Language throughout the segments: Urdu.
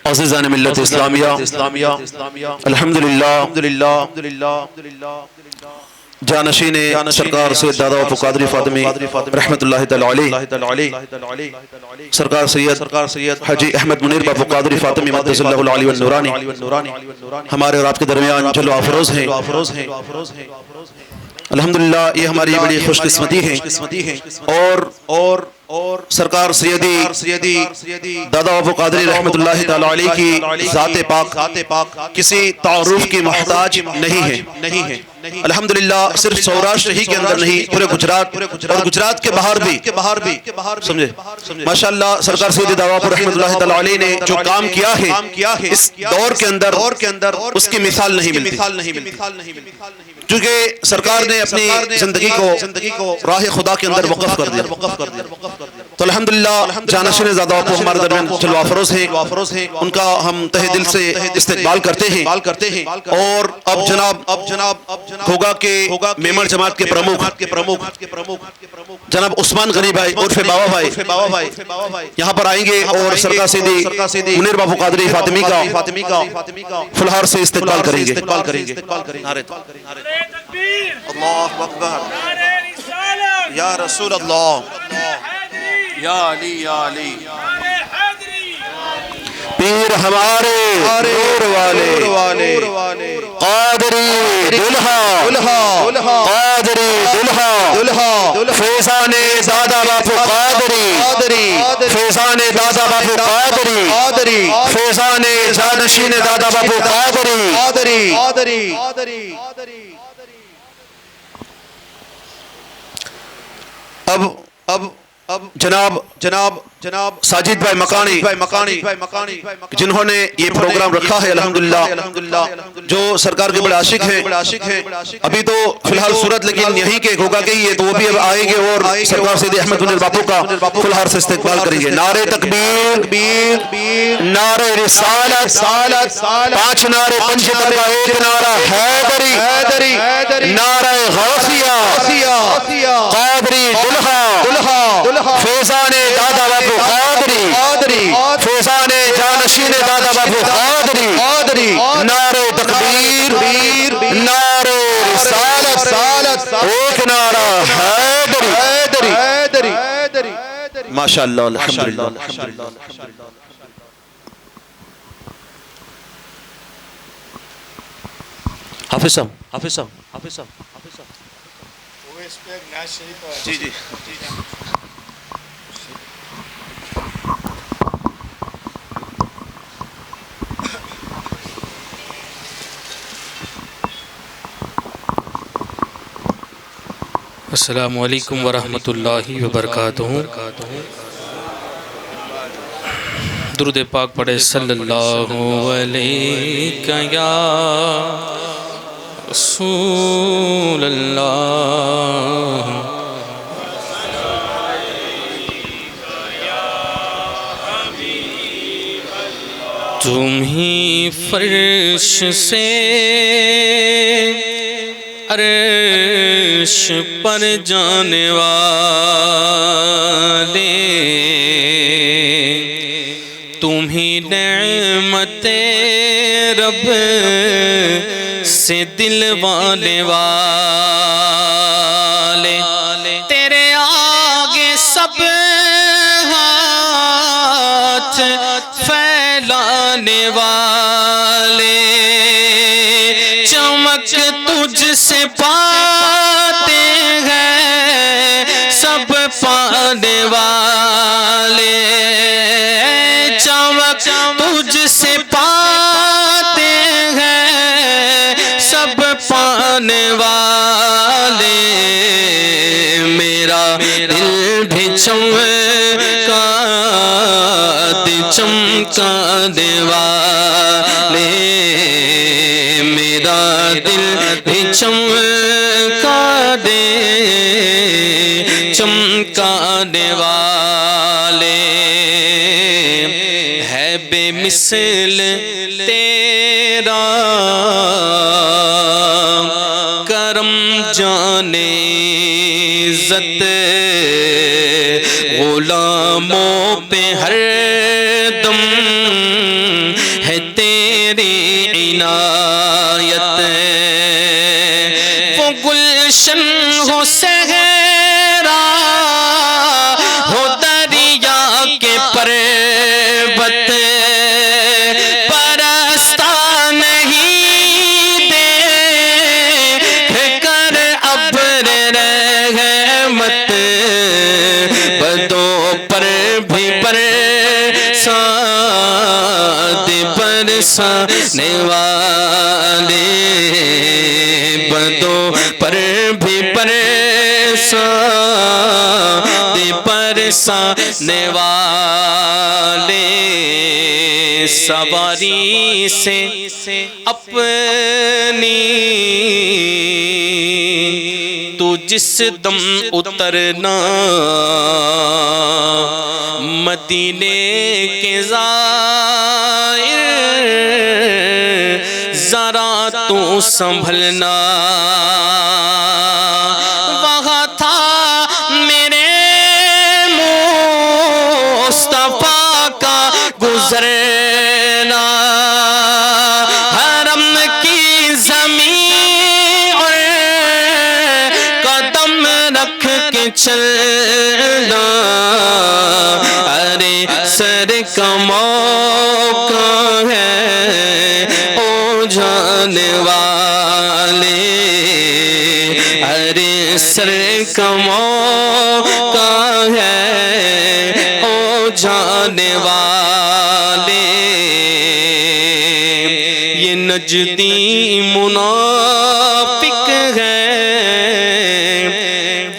عزیزان ملت اسلامیہ الحمدللہ جانشین سرکار سید دادا باپو قادری فاطمی رحمت اللہ تعالی علیہ سرکار سید حاجی احمد منیر باپو قادری فاطمی مقدس اللہ العلی والنورانی ہمارے اور آپ کے درمیان جلوہ افروز ہیں الحمدللہ. یہ ہماری بڑی خوش قسمتی ہے اور سرکار سیدی دادا باپو قادری رحمت اللہ تعالی علیہ کی ذات پاک کسی تعارف کی محتاج نہیں ہے الحمدللہ. صرف سوراشٹر ہی کے اندر نہیں، پورے گجرات اور گجرات کے باہر بھی سمجھے ماشاءاللہ سرکار سیدی دادا باپو رحمت اللہ تعالی علیہ نے جو کام کیا ہے اس دور کے اندر اس کی مثال نہیں ملتی، کیونکہ سرکار نے اپنی زندگی کو راہ خدا کے اندر وقف کر دیا. تو الحمدللہ جانشین دادا باپو ہمارے درمیان جلوہ افروز ہیں، ان کا ہم تہ دل سے استقبال کرتے ہیں. اور اب جناب ہوگا کہ میمر جماعت کے پرموکھ جناب عثمان غنی بھائی عرف بابا بھائی یہاں پر آئیں گے اور سرکار سیدی منیر باپو قادری فاطمی کا فلہار سے استقبال کریں گے. اللہ اکبر یا رسول اللہ یا علی پیر ہمارے نور والے قادری دلہا فیضان دادا باپو قادری فیضان دادا باپو قادری فیضان جانشین دادا باپو قادری. اب جناب ساجد بھائی مکانی جنہوں نے یہ پروگرام رکھا ہے الحمدللہ جو سرکار کے بڑے عاشق ہیں. ابھی تو فی الحال صورت لیکن یہیں کے ہوگا کہ یہ تو وہ بھی اب آئیں گے اور سرکار سیدی احمد منیر باپو کا فلہار سے استقبال کریں گے. نعرہ تکبیر، نعرہ رسالت، 5 نعرے، 5 کا ایک نعرہ حیدری، نعرہ غوثیہ، قادری دلہا، فیضان دادا باپو قادری، فیضان جانشین دادا باپو قادری، نعرہ تکبیر، نعرہ رسالت، ایک نعرہ حیدری. ماشاءاللہ الحمدللہ. حافظ صاحب جی السلام علیکم ورحمۃ اللہ وبرکاتہ. درود پاک پڑھے صلی اللہ علیہ یا رسول اللہ. تم ہی فرش سے عرش پر جانے والے، تم ہی نعمت رب سے دلوانے والے، تیرے آگے سب ہاتھ پھیلانے والے، چمک تجھ سے پاتے ہیں سب پانے والے، چمک تجھ سے پاتے ہیں سب پانے والے. میرا دل بھی چمکانے والے، میرا دل بھی چمکانے والے، ہے بے مثل تیرا کرم جانے عزت، غلاموں پہ ہر دم ہے تیری عنایت، وہ گلشن ہو صحرا ہو دریا کے پربت، پرستہ نہیں دیکھ کر ابر رحمت، بدوں پر بھی برسانے والے، بدوں پر بھی برسانے والے، سواری سے اپنی تو جس دم اترنا، مدینے کے زائر ذرا تو سنبھلنا، وہاں تھا میرے مصطفیٰ کا گزرنا، حرم کی زمین اور قدم رکھ کے چلنا، ارے سر کا موقع ہے او جانے والے، ارے سر کا موقع ہے او جانے والے، یہ نجدی منافق ہے،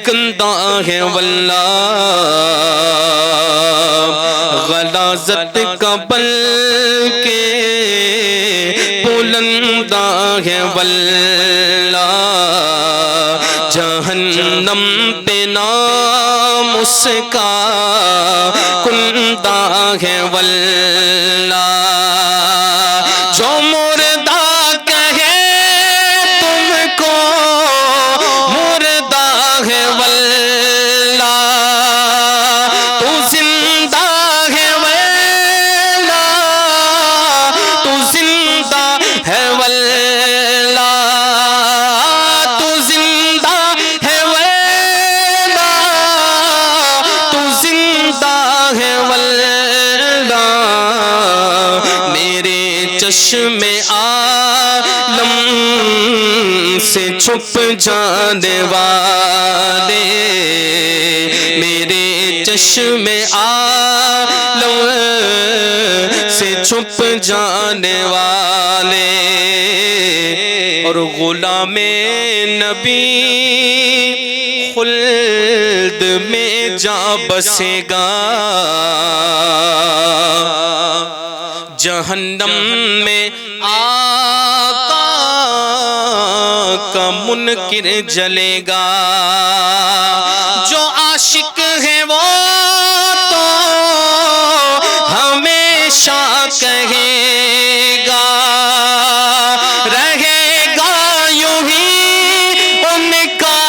گندہ ہے واللہ، غلاظت کا بلکہ بلندہ ہے واللہ، جہنم پہ نام اس کا کندہ ہے واللہ، جو مردہ کہے تم کو مردہ ہے واللہ، تو زندہ ہے واللہ، تو زندہ ہے واللہ، تو زندہ ہے واللہ، تو زندہ ہے واللہ، میرے چشم عالم سے چھپ جانے والے، میرے چشم عالم سے چھپ جانے والے، اور غلام نبی خلد میں جا بسے گا، جہنم میں آقا کا منکر جلے گا، جو عاشق ہے وہ تو ہمیشہ کہے گا، رہے گا یوں ہی ان کا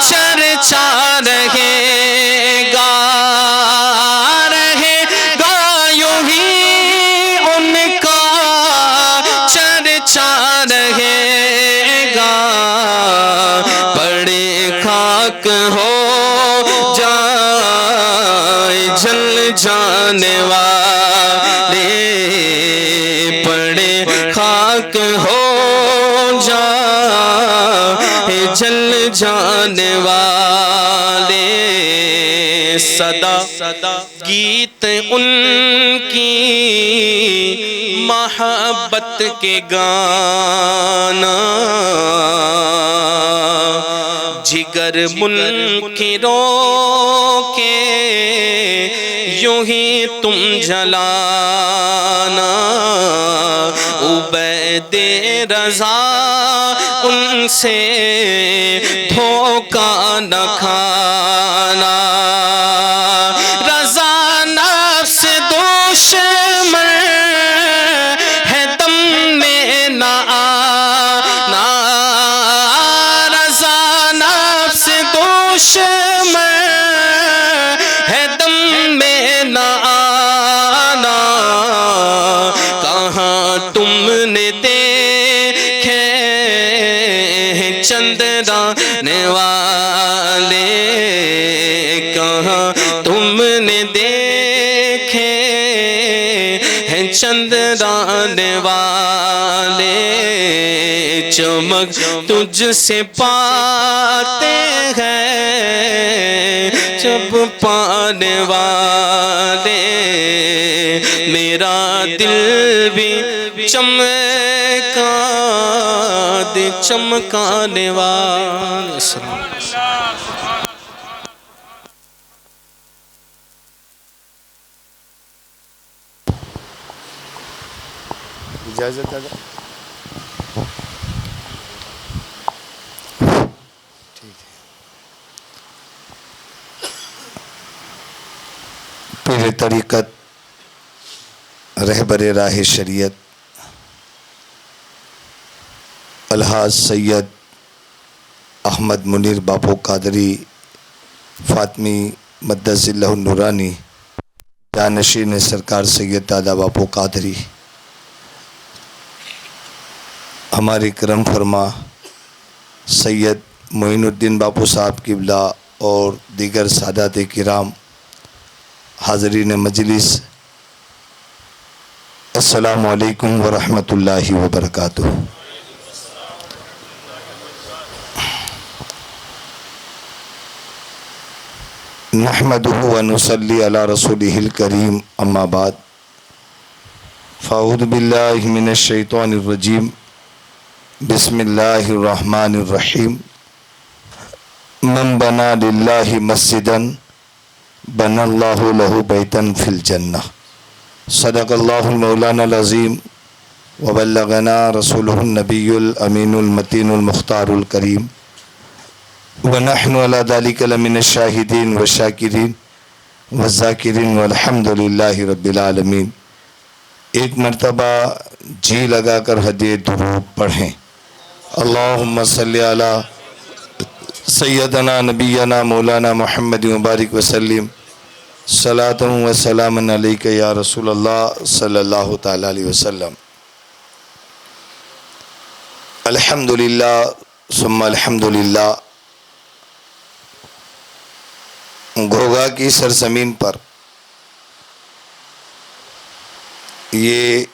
چرچا، رہے گا، رہے گا یوں ہی ان کا چرچا، رہے گا، بڑے خاک ہو جائے جل جانے والے، بڑے خاک ہو جائے جل جانے والے، صدا گیت ان کی محبت کے گانا، جگر منکروں کے یوں ہی تم جلانا، عبید رضا ان سے دھوکہ نہ کھانا، رضا نفس دشمن ہے دم میں نہ آنا، رضا نفس دشمن ہے دم میں نہ آنا، چندرانے والے کہاں تم نے دیکھے ہیں چندرانے والے چمک تجھ سے پاتے ہیں جب پانے والے میرا دل بھی چمکا دے چمکانے والے اجازت ہے پیر طریقت رہبر راہ شریعت الحاج سید احمد منیر باپو قادری فاطمی مدث اللہ النورانی جانشین سرکار سید دادا باپو قادری، ہمارے کرم فرما سید معین الدین باپو صاحب قبلہ اور دیگر سادات کرام، حاضرین مجلس، السلام علیکم ورحمۃ اللہ وبرکاتہ۔ نحمدہ ونصلی علی رسولہ الکریم، اما بعد، فاعوذ باللہ من الشیطان الرجیم، بسم اللہ الرحمن الرحیم۔ من بنا للہ مسجدا بنا اللہ لہ بیتا فی الجنہ، صدق اللہ المولانا العظیم وبلغنا رسولہ النبی الامین المتین المختار الکریم، ونحن علی ذلک لمن الشاہدین والشاکرین والذاکرین والحمد للہ رب العالمین۔ ایک مرتبہ جی لگا کر ہدیہ درود پڑھیں۔ اللہم صلی علی سیدنا نبینا مولانا محمد مبارک وسلم، صلاۃ و سلام علیک یا رسول اللہ صلی اللہ تعالی علیہ وسلم۔ الحمدللہ ثم الحمدللہ، گھوگھا کی سرزمین پر یہ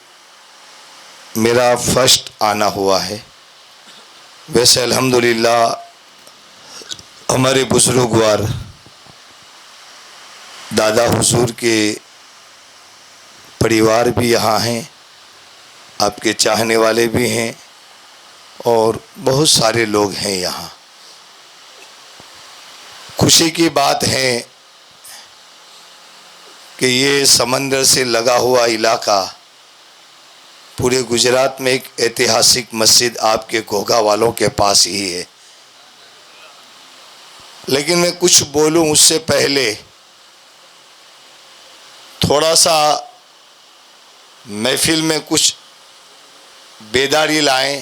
میرا فرسٹ آنا ہوا ہے۔ ویسے الحمدللہ ہمارے بزرگوار دادا حضور کے پریوار بھی یہاں ہیں، آپ کے چاہنے والے بھی ہیں اور بہت سارے لوگ ہیں یہاں۔ خوشی کی بات ہے کہ یہ سمندر سے لگا ہوا علاقہ پورے گجرات میں ایک ایتہاسک مسجد آپ کے گھوگھا والوں کے پاس ہی ہے۔ لیکن میں کچھ بولوں اس سے پہلے تھوڑا سا محفل میں کچھ بیداری لائیں،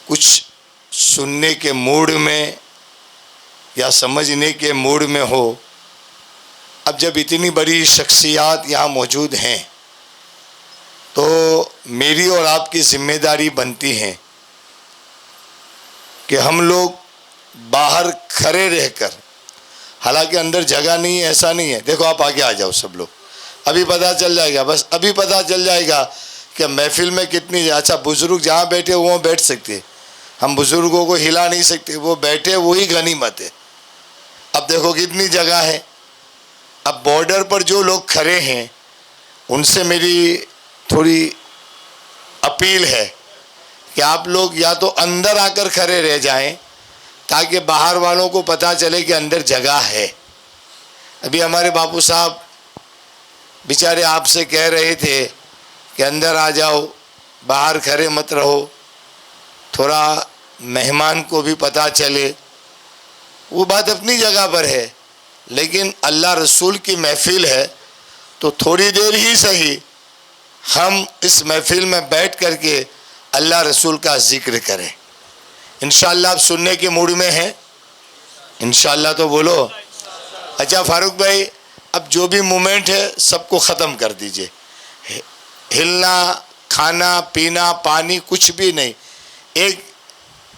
کچھ سننے کے موڈ میں یا سمجھنے کے موڈ میں ہو۔ اب جب اتنی بڑی شخصیات یہاں موجود ہیں تو میری اور آپ کی ذمہ داری بنتی ہے کہ ہم لوگ باہر کھڑے رہ کر، حالانکہ اندر جگہ نہیں ہے، ایسا نہیں ہے، دیکھو آپ آگے آ جاؤ سب لوگ، ابھی پتہ چل جائے گا، بس ابھی پتہ چل جائے گا کہ محفل میں کتنی، اچھا بزرگ جہاں بیٹھے وہاں بیٹھ سکتے، ہم بزرگوں کو ہلا نہیں سکتے، وہ بیٹھے وہی غنیمت ہے۔ اب دیکھو کتنی جگہ ہے۔ اب بارڈر پر جو لوگ کھڑے ہیں ان سے میری تھوڑی اپیل ہے کہ آپ لوگ یا تو اندر آ کر کھڑے رہ جائیں تاکہ باہر والوں کو پتہ چلے کہ اندر جگہ ہے۔ ابھی ہمارے باپو صاحب بیچارے آپ سے کہہ رہے تھے کہ اندر آ جاؤ، باہر کھڑے مت رہو، تھوڑا مہمان کو بھی پتہ چلے۔ وہ بات اپنی جگہ پر ہے، لیکن اللہ رسول کی محفل ہے تو تھوڑی دیر ہی صحیح ہم اس محفل میں بیٹھ کر کے اللہ رسول کا ذکر کریں۔ انشاءاللہ آپ سننے کے موڈ میں ہیں؟ انشاءاللہ تو بولو۔ اچھا فاروق بھائی، اب جو بھی مومنٹ ہے سب کو ختم کر دیجئے، ہلنا، کھانا پینا، پانی کچھ بھی نہیں، ایک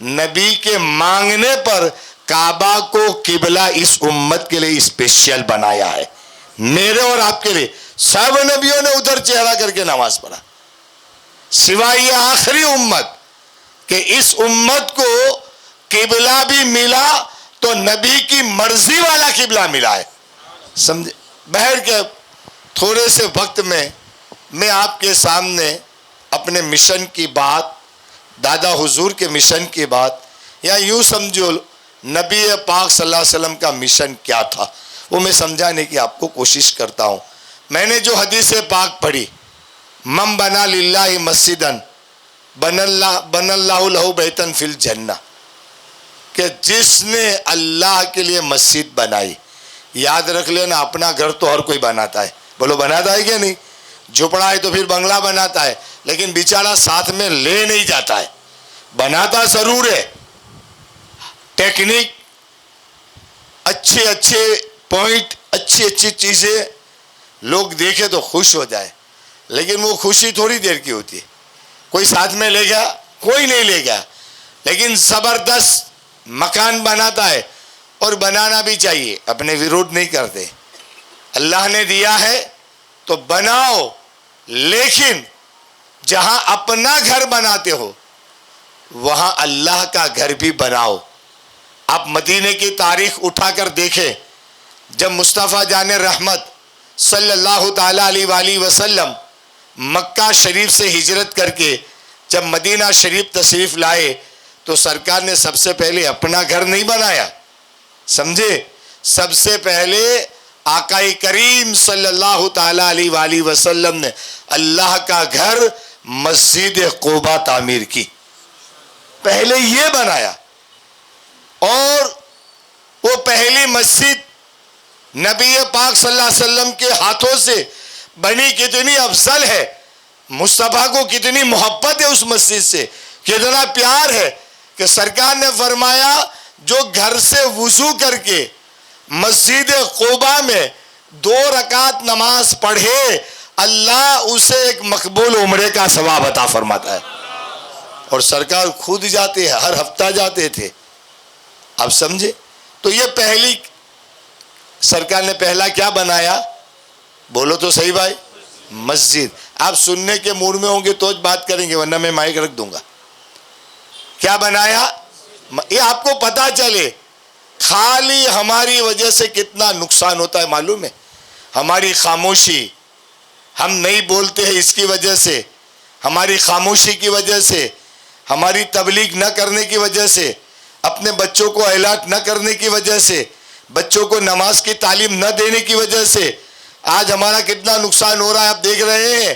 نبی کے مانگنے پر کعبہ کو قبلہ اس امت کے لیے اسپیشل بنایا ہے، میرے اور آپ کے لیے۔ سب نبیوں نے ادھر چہرہ کر کے نماز پڑھا، سوائے یہ آخری امت، کہ اس امت کو قبلہ بھی ملا تو نبی کی مرضی والا قبلہ ملا ہے، سمجھے؟ بہر کے تھوڑے سے وقت میں آپ کے سامنے اپنے مشن کی بات، دادا حضور کے مشن کی بات، یا یوں سمجھو نبی پاک صلی اللہ علیہ وسلم کا مشن کیا تھا، وہ میں سمجھانے کی آپ کو کوشش کرتا ہوں۔ میں نے جو حدیث پاک پڑھی، من بنا للہ مسجدن بن اللہ لہ بیتن فی الجنہ، کہ جس نے اللہ کے لیے مسجد بنائی، یاد رکھ لینا اپنا گھر تو ہر کوئی بناتا ہے، بولو بناتا ہے کیا نہیں؟ جھپڑا ہے تو پھر بنگلہ بناتا ہے، لیکن بیچارہ ساتھ میں لے نہیں جاتا ہے، بناتا ضرور ہے، ٹیکنیک، اچھے پوائنٹ، اچھی چیزیں لوگ دیکھے تو خوش ہو جائے، لیکن وہ خوشی تھوڑی دیر کی ہوتی ہے۔ کوئی ساتھ میں لے گیا؟ کوئی نہیں لے گیا، لیکن زبردست مکان بناتا ہے، اور بنانا بھی چاہیے، اپنے وروڈ نہیں کرتے، اللہ نے دیا ہے تو بناؤ، لیکن جہاں اپنا گھر بناتے ہو وہاں اللہ کا گھر بھی بناؤ۔ آپ مدینے کی تاریخ اٹھا کر دیکھیں، جب مصطفیٰ جان رحمت صلی اللہ تعالیٰ علیہ وآلہ وسلم مکہ شریف سے ہجرت کر کے جب مدینہ شریف تشریف لائے تو سرکار نے سب سے پہلے اپنا گھر نہیں بنایا، سمجھے؟ سب سے پہلے آقا کریم صلی اللہ تعالیٰ علیہ وآلہ وسلم نے اللہ کا گھر مسجد قباء تعمیر کی، پہلے یہ بنایا، اور وہ پہلی مسجد نبی پاک صلی اللہ علیہ وسلم کے ہاتھوں سے بنی، کتنی افضل ہے، مصطفیٰ کو کتنی محبت ہے اس مسجد سے، کتنا پیار ہے، کہ سرکار نے فرمایا جو گھر سے وضو کر کے مسجد قباء میں 2 رکعت نماز پڑھے، اللہ اسے ایک مقبول عمرے کا ثواب عطا فرماتا ہے۔ اور سرکار خود جاتے ہیں، ہر ہفتہ جاتے تھے، آپ سمجھے؟ تو یہ پہلی سرکار نے پہلا کیا بنایا؟ بولو تو صحیح بھائی، مسجد۔ آپ سننے کے موڈ میں ہوں گے تو بات کریں گے، ورنہ میں مائک رکھ دوں گا۔ کیا بنایا؟ یہ آپ کو پتا چلے خالی ہماری وجہ سے کتنا نقصان ہوتا ہے معلوم ہے؟ ہماری خاموشی، ہم نہیں بولتے ہیں اس کی وجہ سے، ہماری خاموشی کی وجہ سے، ہماری تبلیغ نہ کرنے کی وجہ سے، اپنے بچوں کو الرٹ نہ کرنے کی وجہ سے، بچوں کو نماز کی تعلیم نہ دینے کی وجہ سے آج ہمارا کتنا نقصان ہو رہا ہے۔ آپ دیکھ رہے ہیں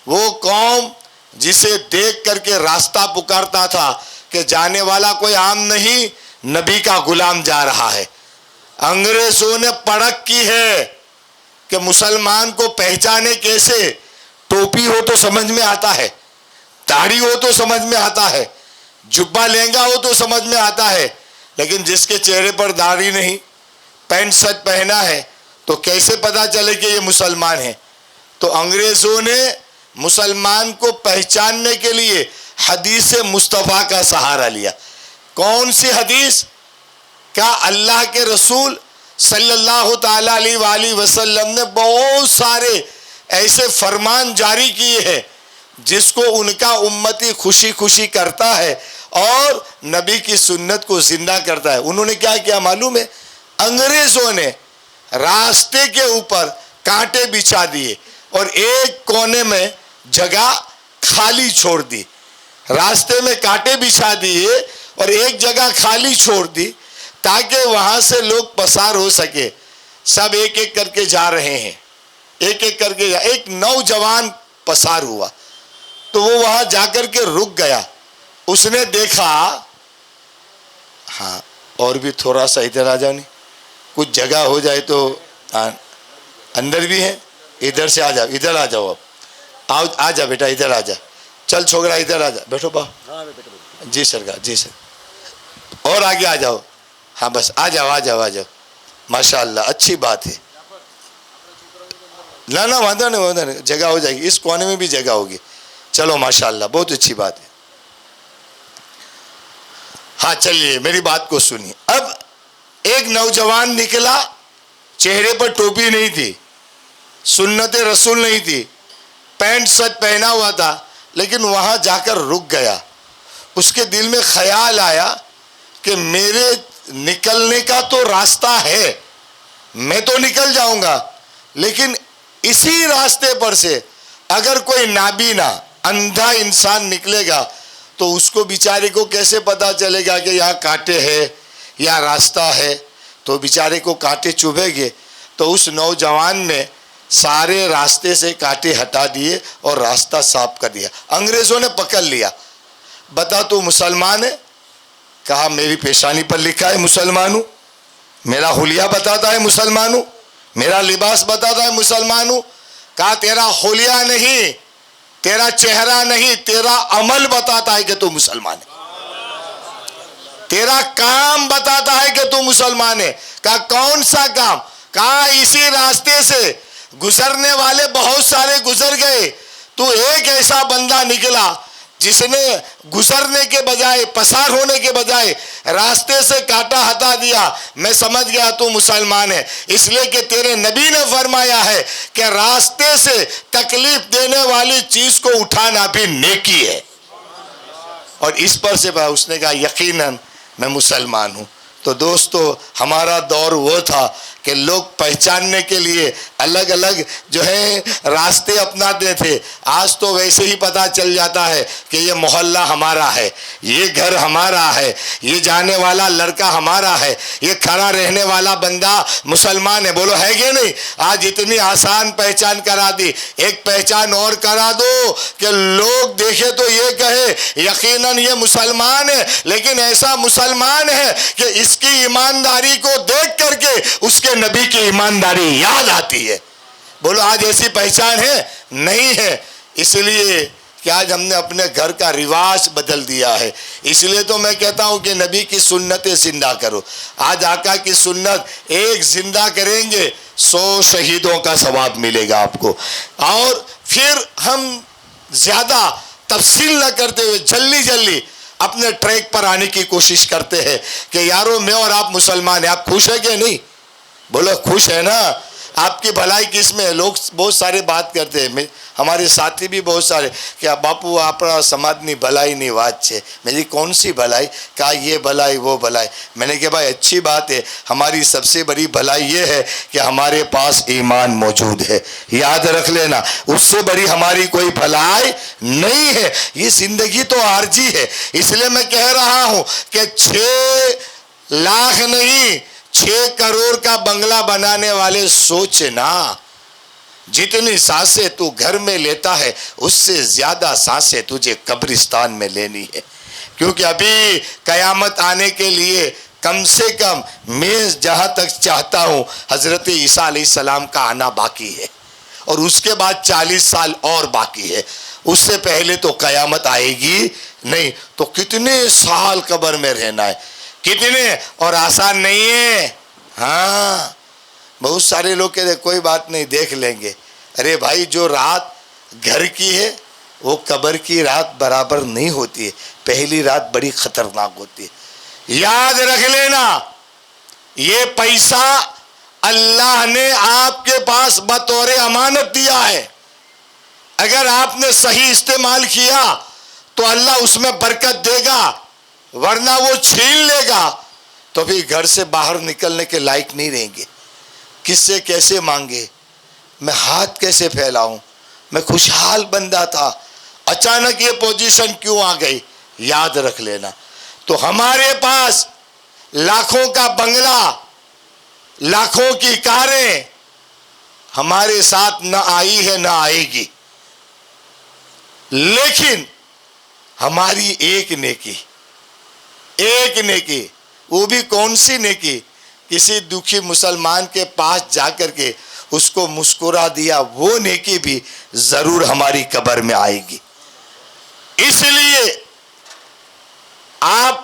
وہ قوم جسے دیکھ کر کے راستہ پکارتا تھا کہ جانے والا کوئی عام نہیں، نبی کا غلام جا رہا ہے، انگریزوں نے پڑک کی ہے کہ مسلمان کو پہچانے کیسے؟ ٹوپی ہو تو سمجھ میں آتا ہے، داڑھی ہو تو سمجھ میں آتا ہے، جبہ لہنگا ہو تو سمجھ میں آتا ہے، لیکن جس کے چہرے پر داڑھی نہیں، پینٹ شرٹ پہنا ہے، تو کیسے پتا چلے کہ یہ مسلمان ہے؟ تو انگریزوں نے مسلمان کو پہچاننے کے لیے حدیث مصطفیٰ کا سہارا لیا۔ کون سی حدیث؟ کیا اللہ کے رسول صلی اللہ تعالیٰ علیہ وآلہ وسلم نے بہت سارے ایسے فرمان جاری کیے ہیں جس کو ان کا امتی خوشی خوشی کرتا ہے اور نبی کی سنت کو زندہ کرتا ہے۔ انہوں نے کیا کیا معلوم ہے؟ انگریزوں نے راستے کے اوپر کانٹے بچھا دیے اور ایک کونے میں جگہ خالی چھوڑ دی، راستے میں کانٹے بچھا دیے اور ایک جگہ خالی چھوڑ دی تاکہ وہاں سے لوگ پسار ہو سکے۔ سب ایک ایک کر کے جا رہے ہیں، ایک ایک کر کے ایک نوجوان پسار ہوا تو وہ وہاں جا کر کے رک گیا، اس نے دیکھا ہاں اور بھی تھوڑا سا ادھر آ جاؤ، نہیں کچھ جگہ ہو جائے تو اندر بھی ہے، ادھر سے آ جاؤ، ادھر آ جاؤ، اب آ جا بیٹا، ادھر آ جا، چل چھوکرا ادھر آ جا، بیٹھو با، جی سرکار، جی سر، اور آگے آ جاؤ، ہاں بس آ جاؤ آ جاؤ آ جاؤ، ماشاء اللہ اچھی بات ہے، نہ نہ وہاں نہیں جگہ ہو جائے گی، اس کونے میں بھی جگہ ہوگی، چلو ماشاء اللہ بہت اچھی بات ہے۔ ہاں چلیے میری بات کو سنیے. اب ایک نوجوان نکلا, چہرے پر ٹوپی نہیں تھی, سنت رسول نہیں تھی, پینٹ شرٹ پہنا ہوا تھا, لیکن وہاں جا کر رک گیا. اس کے دل میں خیال آیا کہ میرے نکلنے کا تو راستہ ہے, میں تو نکل جاؤں گا, لیکن اسی راستے پر سے اگر کوئی نابینا اندھا انسان نکلے گا تو اس کو بیچارے کو کیسے پتا چلے گا کہ یہاں کانٹے ہے یا راستہ ہے, تو بیچارے کو کانٹے چبھے گے. تو اس نوجوان نے سارے راستے سے کانٹے ہٹا دیے اور راستہ صاف کر دیا. انگریزوں نے پکڑ لیا, بتا تو مسلمان ہے؟ کہا میری پیشانی پر لکھا ہے مسلمان ہوں, میرا حلیہ بتاتا ہے مسلمان ہوں, میرا لباس بتاتا ہے مسلمان ہوں. کہا تیرا حلیہ نہیں, تیرا چہرہ نہیں, تیرا عمل بتاتا ہے کہ تو مسلمان ہے, تیرا کام بتاتا ہے کہ تو مسلمان ہے. کہا کون سا کام؟ کہا اسی راستے سے گزرنے والے بہت سارے گزر گئے, تو ایک ایسا بندہ نکلا جس نے گزرنے کے بجائے, پسار ہونے کے بجائے راستے سے کانٹا ہٹا دیا. میں سمجھ گیا تو مسلمان ہے, اس لیے کہ تیرے نبی نے فرمایا ہے کہ راستے سے تکلیف دینے والی چیز کو اٹھانا بھی نیکی ہے. اور اس پر سے اس نے کہا یقیناً میں مسلمان ہوں. تو دوستو ہمارا دور وہ تھا کہ لوگ پہچاننے کے لیے الگ الگ جو ہے راستے اپناتے تھے. آج تو ویسے ہی پتا چل جاتا ہے کہ یہ محلہ ہمارا ہے, یہ گھر ہمارا ہے, یہ جانے والا لڑکا ہمارا ہے, یہ کھڑا رہنے والا بندہ مسلمان ہے. بولو ہے کہ نہیں؟ آج اتنی آسان پہچان کرا دی. ایک پہچان اور کرا دو کہ لوگ دیکھے تو یہ کہے یقیناً یہ مسلمان ہے, لیکن ایسا مسلمان ہے کہ اس کی ایمانداری کو دیکھ کر کے اس کے نبی کی ایمانداری یاد آتی ہے. بولو آج ایسی پہچان ہے؟ نہیں ہے. اس لیے کہ آج ہم نے اپنے گھر کا رواج بدل دیا ہے. اس لیے تو میں کہتا ہوں کہ نبی کی سنتیں زندہ کرو. آج آقا کی سنت ایک زندہ کریں گے 100 شہیدوں کا ثواب ملے گا آپ کو. اور پھر ہم زیادہ تفصیل نہ کرتے ہوئے جلدی اپنے ٹریک پر آنے کی کوشش کرتے ہیں کہ یارو میں اور آپ مسلمان ہیں. آپ خوش ہیں کہ نہیں؟ بولو خوش ہے نا. آپ کی بھلائی کس میں ہے؟ لوگ بہت سارے بات کرتے ہیں, ہمارے ساتھی بھی بہت سارے کہ باپو آپ سماجنی بھلائی نہیں વાત છે. میری کون سی بھلائی؟ کہا یہ بھلائی وہ بھلائی. میں نے کہا بھائی اچھی بات ہے, ہماری سب سے بڑی بھلائی یہ ہے کہ ہمارے پاس ایمان موجود ہے. یاد رکھ لینا, اس سے بڑی ہماری کوئی بھلائی نہیں ہے. یہ زندگی تو عارضی ہے. اس لیے میں کہہ رہا ہوں کہ 6 لاکھ نہیں 6 کروڑ کا بنگلہ بنانے والے سوچنا, جتنی سانسیں تو گھر میں لیتا ہے اس سے زیادہ سانسیں تجھے قبرستان میں لینی ہے. کیونکہ ابھی قیامت آنے کے لیے کم سے کم میں جہاں تک چاہتا ہوں حضرت عیسیٰ علیہ السلام کا آنا باقی ہے, اور اس کے بعد 40 سال اور باقی ہے. اس سے پہلے تو قیامت آئے گی نہیں. تو کتنے سال قبر میں رہنا ہے, کتنے, اور آسان نہیں ہے. ہاں بہت سارے لوگ کہتے کوئی بات نہیں دیکھ لیں گے. ارے بھائی جو رات گھر کی ہے وہ قبر کی رات برابر نہیں ہوتی ہے. پہلی رات بڑی خطرناک ہوتی ہے. یاد رکھ لینا, یہ پیسہ اللہ نے آپ کے پاس بطور امانت دیا ہے. اگر آپ نے صحیح استعمال کیا تو اللہ اس میں برکت دے گا, ورنہ وہ چھین لے گا تو پھر گھر سے باہر نکلنے کے لائق نہیں رہیں گے. کس سے کیسے مانگے, میں ہاتھ کیسے پھیلاؤں, میں خوشحال بندہ تھا, اچانک یہ پوزیشن کیوں آ گئی. یاد رکھ لینا. تو ہمارے پاس لاکھوں کا بنگلہ, لاکھوں کی کاریں ہمارے ساتھ نہ آئی ہے نہ آئے گی, لیکن ہماری ایک نیکی, وہ بھی کون سی نیکی؟ کسی دکھی مسلمان کے پاس جا کر کے اس کو مسکرا دیا, وہ نیکی بھی ضرور ہماری قبر میں آئے گی. اس لیے آپ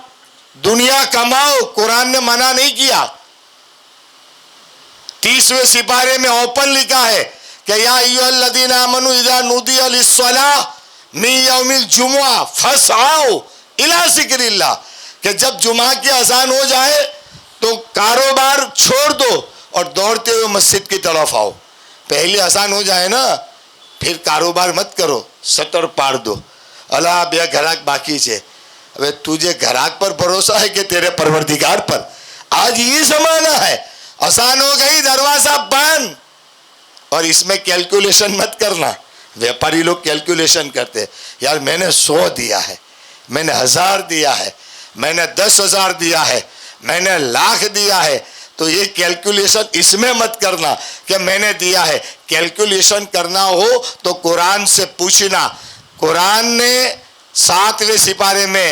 دنیا کماؤ, قرآن نے منع نہیں کیا. 30ویں سپارے میں اوپن لکھا ہے کہ یا ایھا الذین آمنوا اذا نودی للصلاۃ من یوم الجمعہ فاسعوا الی ذکر اللہ, کہ جب جمعہ کی اذان ہو جائے تو کاروبار چھوڑ دو اور دوڑتے ہوئے مسجد کی طرف آؤ. پہلی اذان ہو جائے نا پھر کاروبار مت کرو, سٹر پاڑ دو. اللہ بے گھراک باقی چھے. ابے تجھے گھراک پر بھروسہ ہے کہ تیرے پروردگار پر؟ آج یہ زمانہ ہے, اذان ہو گئی دروازہ بند. اور اس میں کیلکولیشن مت کرنا. ویپاری لوگ کیلکولیشن کرتے, یار میں نے 100 دیا ہے, میں نے 1000 دیا ہے, میں نے 10,000 دیا ہے, میں نے 1,00,000 دیا ہے. تو یہ کیلکولیشن اس میں مت کرنا کہ میں نے دیا ہے. کیلکولیشن کرنا ہو تو قرآن سے پوچھنا. قرآن نے 7ویں سپارے میں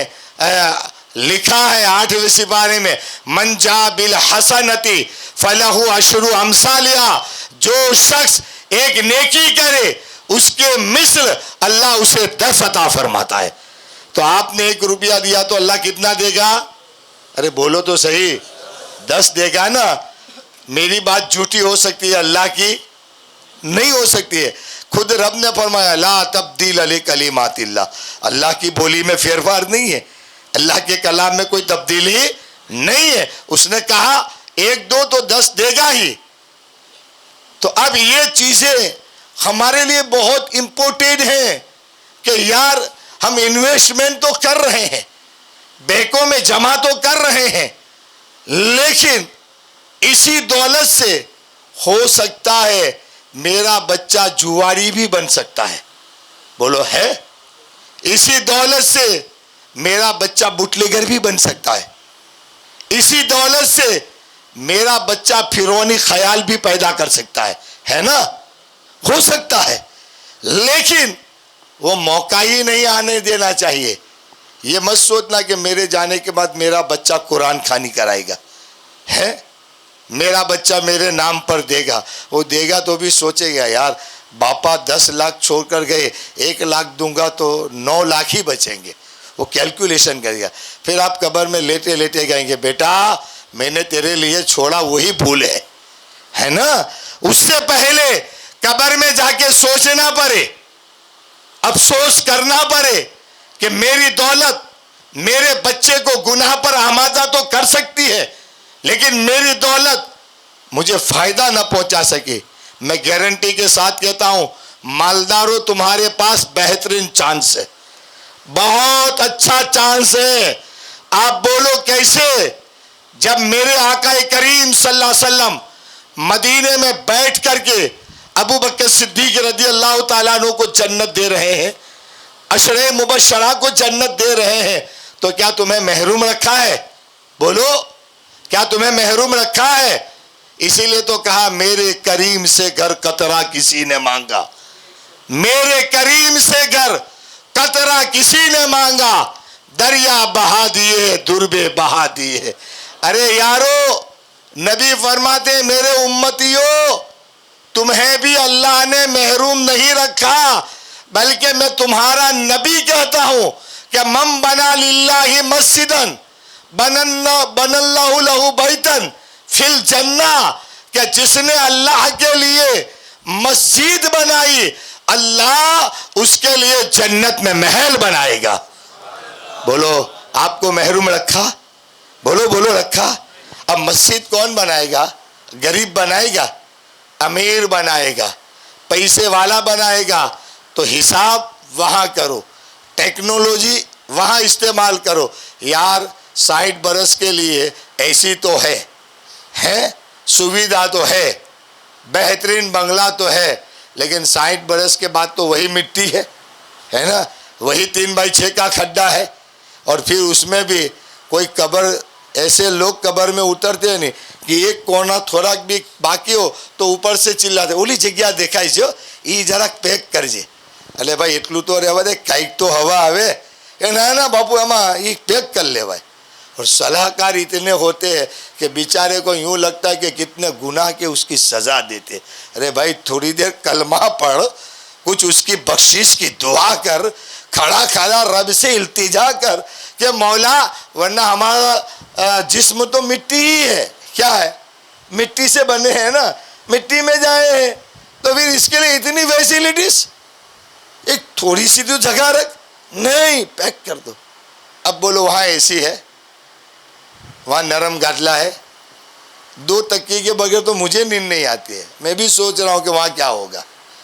لکھا ہے, 8ویں سپارے میں, من جا بالحسنتی فلہ عشر امثالہا, جو شخص ایک نیکی کرے اس کے مثل اللہ اسے 10 عطا فرماتا ہے. تو آپ نے 1 روپیہ دیا تو اللہ کتنا دے گا؟ ارے بولو تو صحیح, 10 دے گا نا. میری بات جھوٹی ہو سکتی ہے, اللہ کی نہیں ہو سکتی ہے. خود رب نے فرمایا لا تبدیل لکلمات اللہ, اللہ کی بولی میں پھیر پھار نہیں ہے, اللہ کے کلام میں کوئی تبدیلی نہیں ہے. اس نے کہا 1 2 تو 10 دے گا ہی. تو اب یہ چیزیں ہمارے لیے بہت امپورٹنٹ ہیں کہ یار ہم انویسٹمنٹ تو کر رہے ہیں, بینکوں میں جمع تو کر رہے ہیں, لیکن اسی دولت سے ہو سکتا ہے میرا بچہ جواری بھی بن سکتا ہے. بولو ہے؟ اسی دولت سے میرا بچہ بٹلگر بھی بن سکتا ہے. اسی دولت سے میرا بچہ پھرونی خیال بھی پیدا کر سکتا ہے نا؟ ہو سکتا ہے, لیکن وہ موقع ہی نہیں آنے دینا چاہیے. یہ مت سوچنا کہ میرے جانے کے بعد میرا بچہ قرآن خوانی کرائے گا, ہے میرا بچہ میرے نام پر دے گا. وہ دے گا تو بھی سوچے گا یار باپا 10 لاکھ چھوڑ کر گئے, 1 لاکھ دوں گا تو 9 لاکھ ہی بچیں گے. وہ کیلکولیشن کرے گا. پھر آپ قبر میں لیٹے لیٹے کہیں گے بیٹا میں نے تیرے لیے چھوڑا وہی بھول ہے نا. اس سے پہلے قبر میں جا کے سوچنا پڑے, افسوس کرنا پڑے کہ میری دولت میرے بچے کو گناہ پر آمادہ تو کر سکتی ہے, لیکن میری دولت مجھے فائدہ نہ پہنچا سکے. میں گارنٹی کے ساتھ کہتا ہوں مالداروں تمہارے پاس بہترین چانس ہے, بہت اچھا چانس ہے. آپ بولو کیسے؟ جب میرے آقا کریم صلی اللہ علیہ وسلم مدینے میں بیٹھ کر کے ابو بکر صدیق رضی اللہ تعالیٰ عنہ کو جنت دے رہے ہیں, عشرہ مبشرہ کو جنت دے رہے ہیں, تو کیا تمہیں محروم رکھا ہے؟ بولو کیا تمہیں محروم رکھا ہے؟ اسی لیے تو کہا میرے کریم سے گھر قطرہ کسی نے مانگا, میرے کریم سے گھر قطرہ کسی نے مانگا, دریا بہا دیے دربے بہا دیے. ارے یارو نبی فرماتے میرے امتیوں تمہیں بھی اللہ نے محروم نہیں رکھا, بلکہ میں تمہارا نبی کہتا ہوں کہ من بنا للہ مسجدن بن اللہ لہ بیتن فی الجنہ, کہ جس نے اللہ کے لیے مسجد بنائی اللہ اس کے لیے جنت میں محل بنائے گا. بولو آپ کو محروم رکھا؟ بولو بولو رکھا. اب مسجد کون بنائے گا؟ غریب بنائے گا؟ امیر بنائے گا؟ پیسے والا بنائے گا؟ تو حساب وہاں کرو, ٹیکنالوجی وہاں استعمال کرو. یار 60 برس کے لیے ایسی تو ہے سویدھا تو ہے, بہترین بنگلہ تو ہے, لیکن 60 برس کے بعد تو وہی مٹی ہے نا, وہی 3x6 کا کھڈا ہے. اور پھر اس میں بھی کوئی قبر, ایسے لوگ قبر میں اترتے ہیں نہیں کہ ایک کونا تھوڑا بھی باقی ہو تو اوپر سے چلاتے اولی جگہ دیکھائی جو ای ذرا پیک کرجے. ارے بھائی اتلو تو رہوا دے کائک تو ہوا آوے نا باپو اما یہ پیک کر لے بھائی. اور صلاح کار اتنے ہوتے ہیں کہ بیچارے کو یوں لگتا ہے کہ کتنے گناہ کے اس کی سزا دیتے. ارے بھائی تھوڑی دیر کلمہ پڑھ, کچھ اس کی بخشش کی دعا کر, کھڑا کھڑا رب سے التجا کر کہ مولا, ورنہ ہمارا جسم تو مٹی ہی ہے, کیا ہے مٹی سے بنے ہیں نا, مٹی میں جائے ہیں, تو پھر اس کے لیے اتنی فیسیلیٹیز, ایک تھوڑی سی تو جگہ رکھ, نہیں پیک کر دو. اب بولو وہاں اے سی ہے, وہاں نرم گاٹلا ہے, 2 تکیے کے بغیر تو مجھے نیند نہیں آتی ہے. میں بھی سوچ رہا ہوں کہ وہاں کیا ہوگا.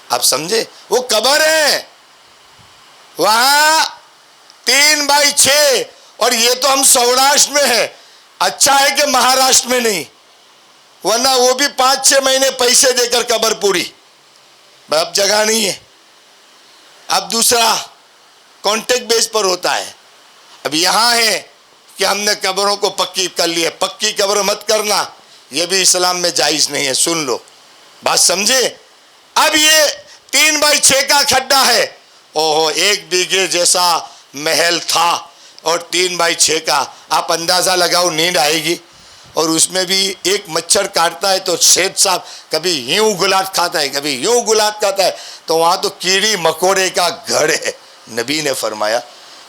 آپ سمجھے, وہ قبر ہے وہاں 3x6. اور یہ تو ہم سوراشٹر میں ہے, اچھا ہے کہ مہاراشٹر میں نہیں, ورنہ وہ بھی 5-6 مہینے پیسے دے کر قبر پوری. اب جگہ نہیں ہے. اب دوسرا کانٹیکٹ بیس پر ہوتا ہے. اب یہاں ہے کہ ہم نے قبروں کو پکی کر لی ہے. پکی قبر مت کرنا, یہ بھی اسلام میں جائز نہیں ہے. سن لو بات, سمجھے. اب یہ 3x6 کا کھڈا ہے. اوہو, 1 بیگھے جیسا محل تھا اور 3x6 کا. آپ اندازہ لگاؤ, نیند آئے گی. اور اس میں بھی ایک مچھر کاٹتا ہے تو شیخ صاحب کبھی یوں گلات کھاتا ہے, کبھی یوں گلات کھاتا ہے. تو وہاں تو کیڑی مکوڑے کا گھر ہے. نبی نے فرمایا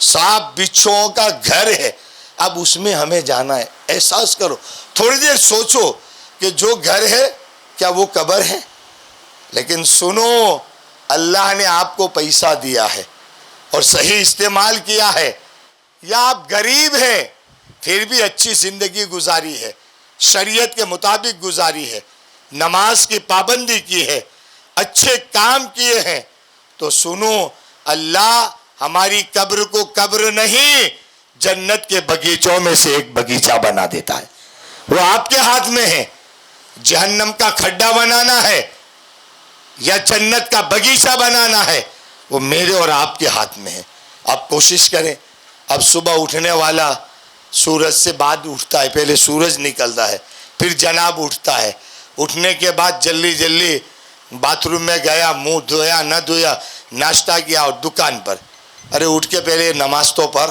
سانپ بچھوؤں کا گھر ہے. اب اس میں ہمیں جانا ہے. احساس کرو, تھوڑی دیر سوچو کہ جو گھر ہے کیا وہ قبر ہے. لیکن سنو, اللہ نے آپ کو پیسہ دیا ہے اور صحیح استعمال کیا ہے, یا آپ غریب ہیں پھر بھی اچھی زندگی گزاری ہے, شریعت کے مطابق گزاری ہے, نماز کی پابندی کی ہے, اچھے کام کیے ہیں, تو سنو, اللہ ہماری قبر کو قبر نہیں جنت کے باغیچوں میں سے ایک باغیچہ بنا دیتا ہے. وہ آپ کے ہاتھ میں ہے. جہنم کا کھڈا بنانا ہے یا جنت کا باغیچہ بنانا ہے, وہ میرے اور آپ کے ہاتھ میں ہے. آپ کوشش کریں. اب صبح اٹھنے والا سورج سے بعد اٹھتا ہے, پہلے سورج نکلتا ہے, پھر جناب اٹھتا ہے. اٹھنے کے بعد جلدی جلدی باتھ روم میں گیا, منہ دھویا نہ دھویا, ناشتہ کیا اور دکان پر. ارے اٹھ کے پہلے نماز تو پڑھ,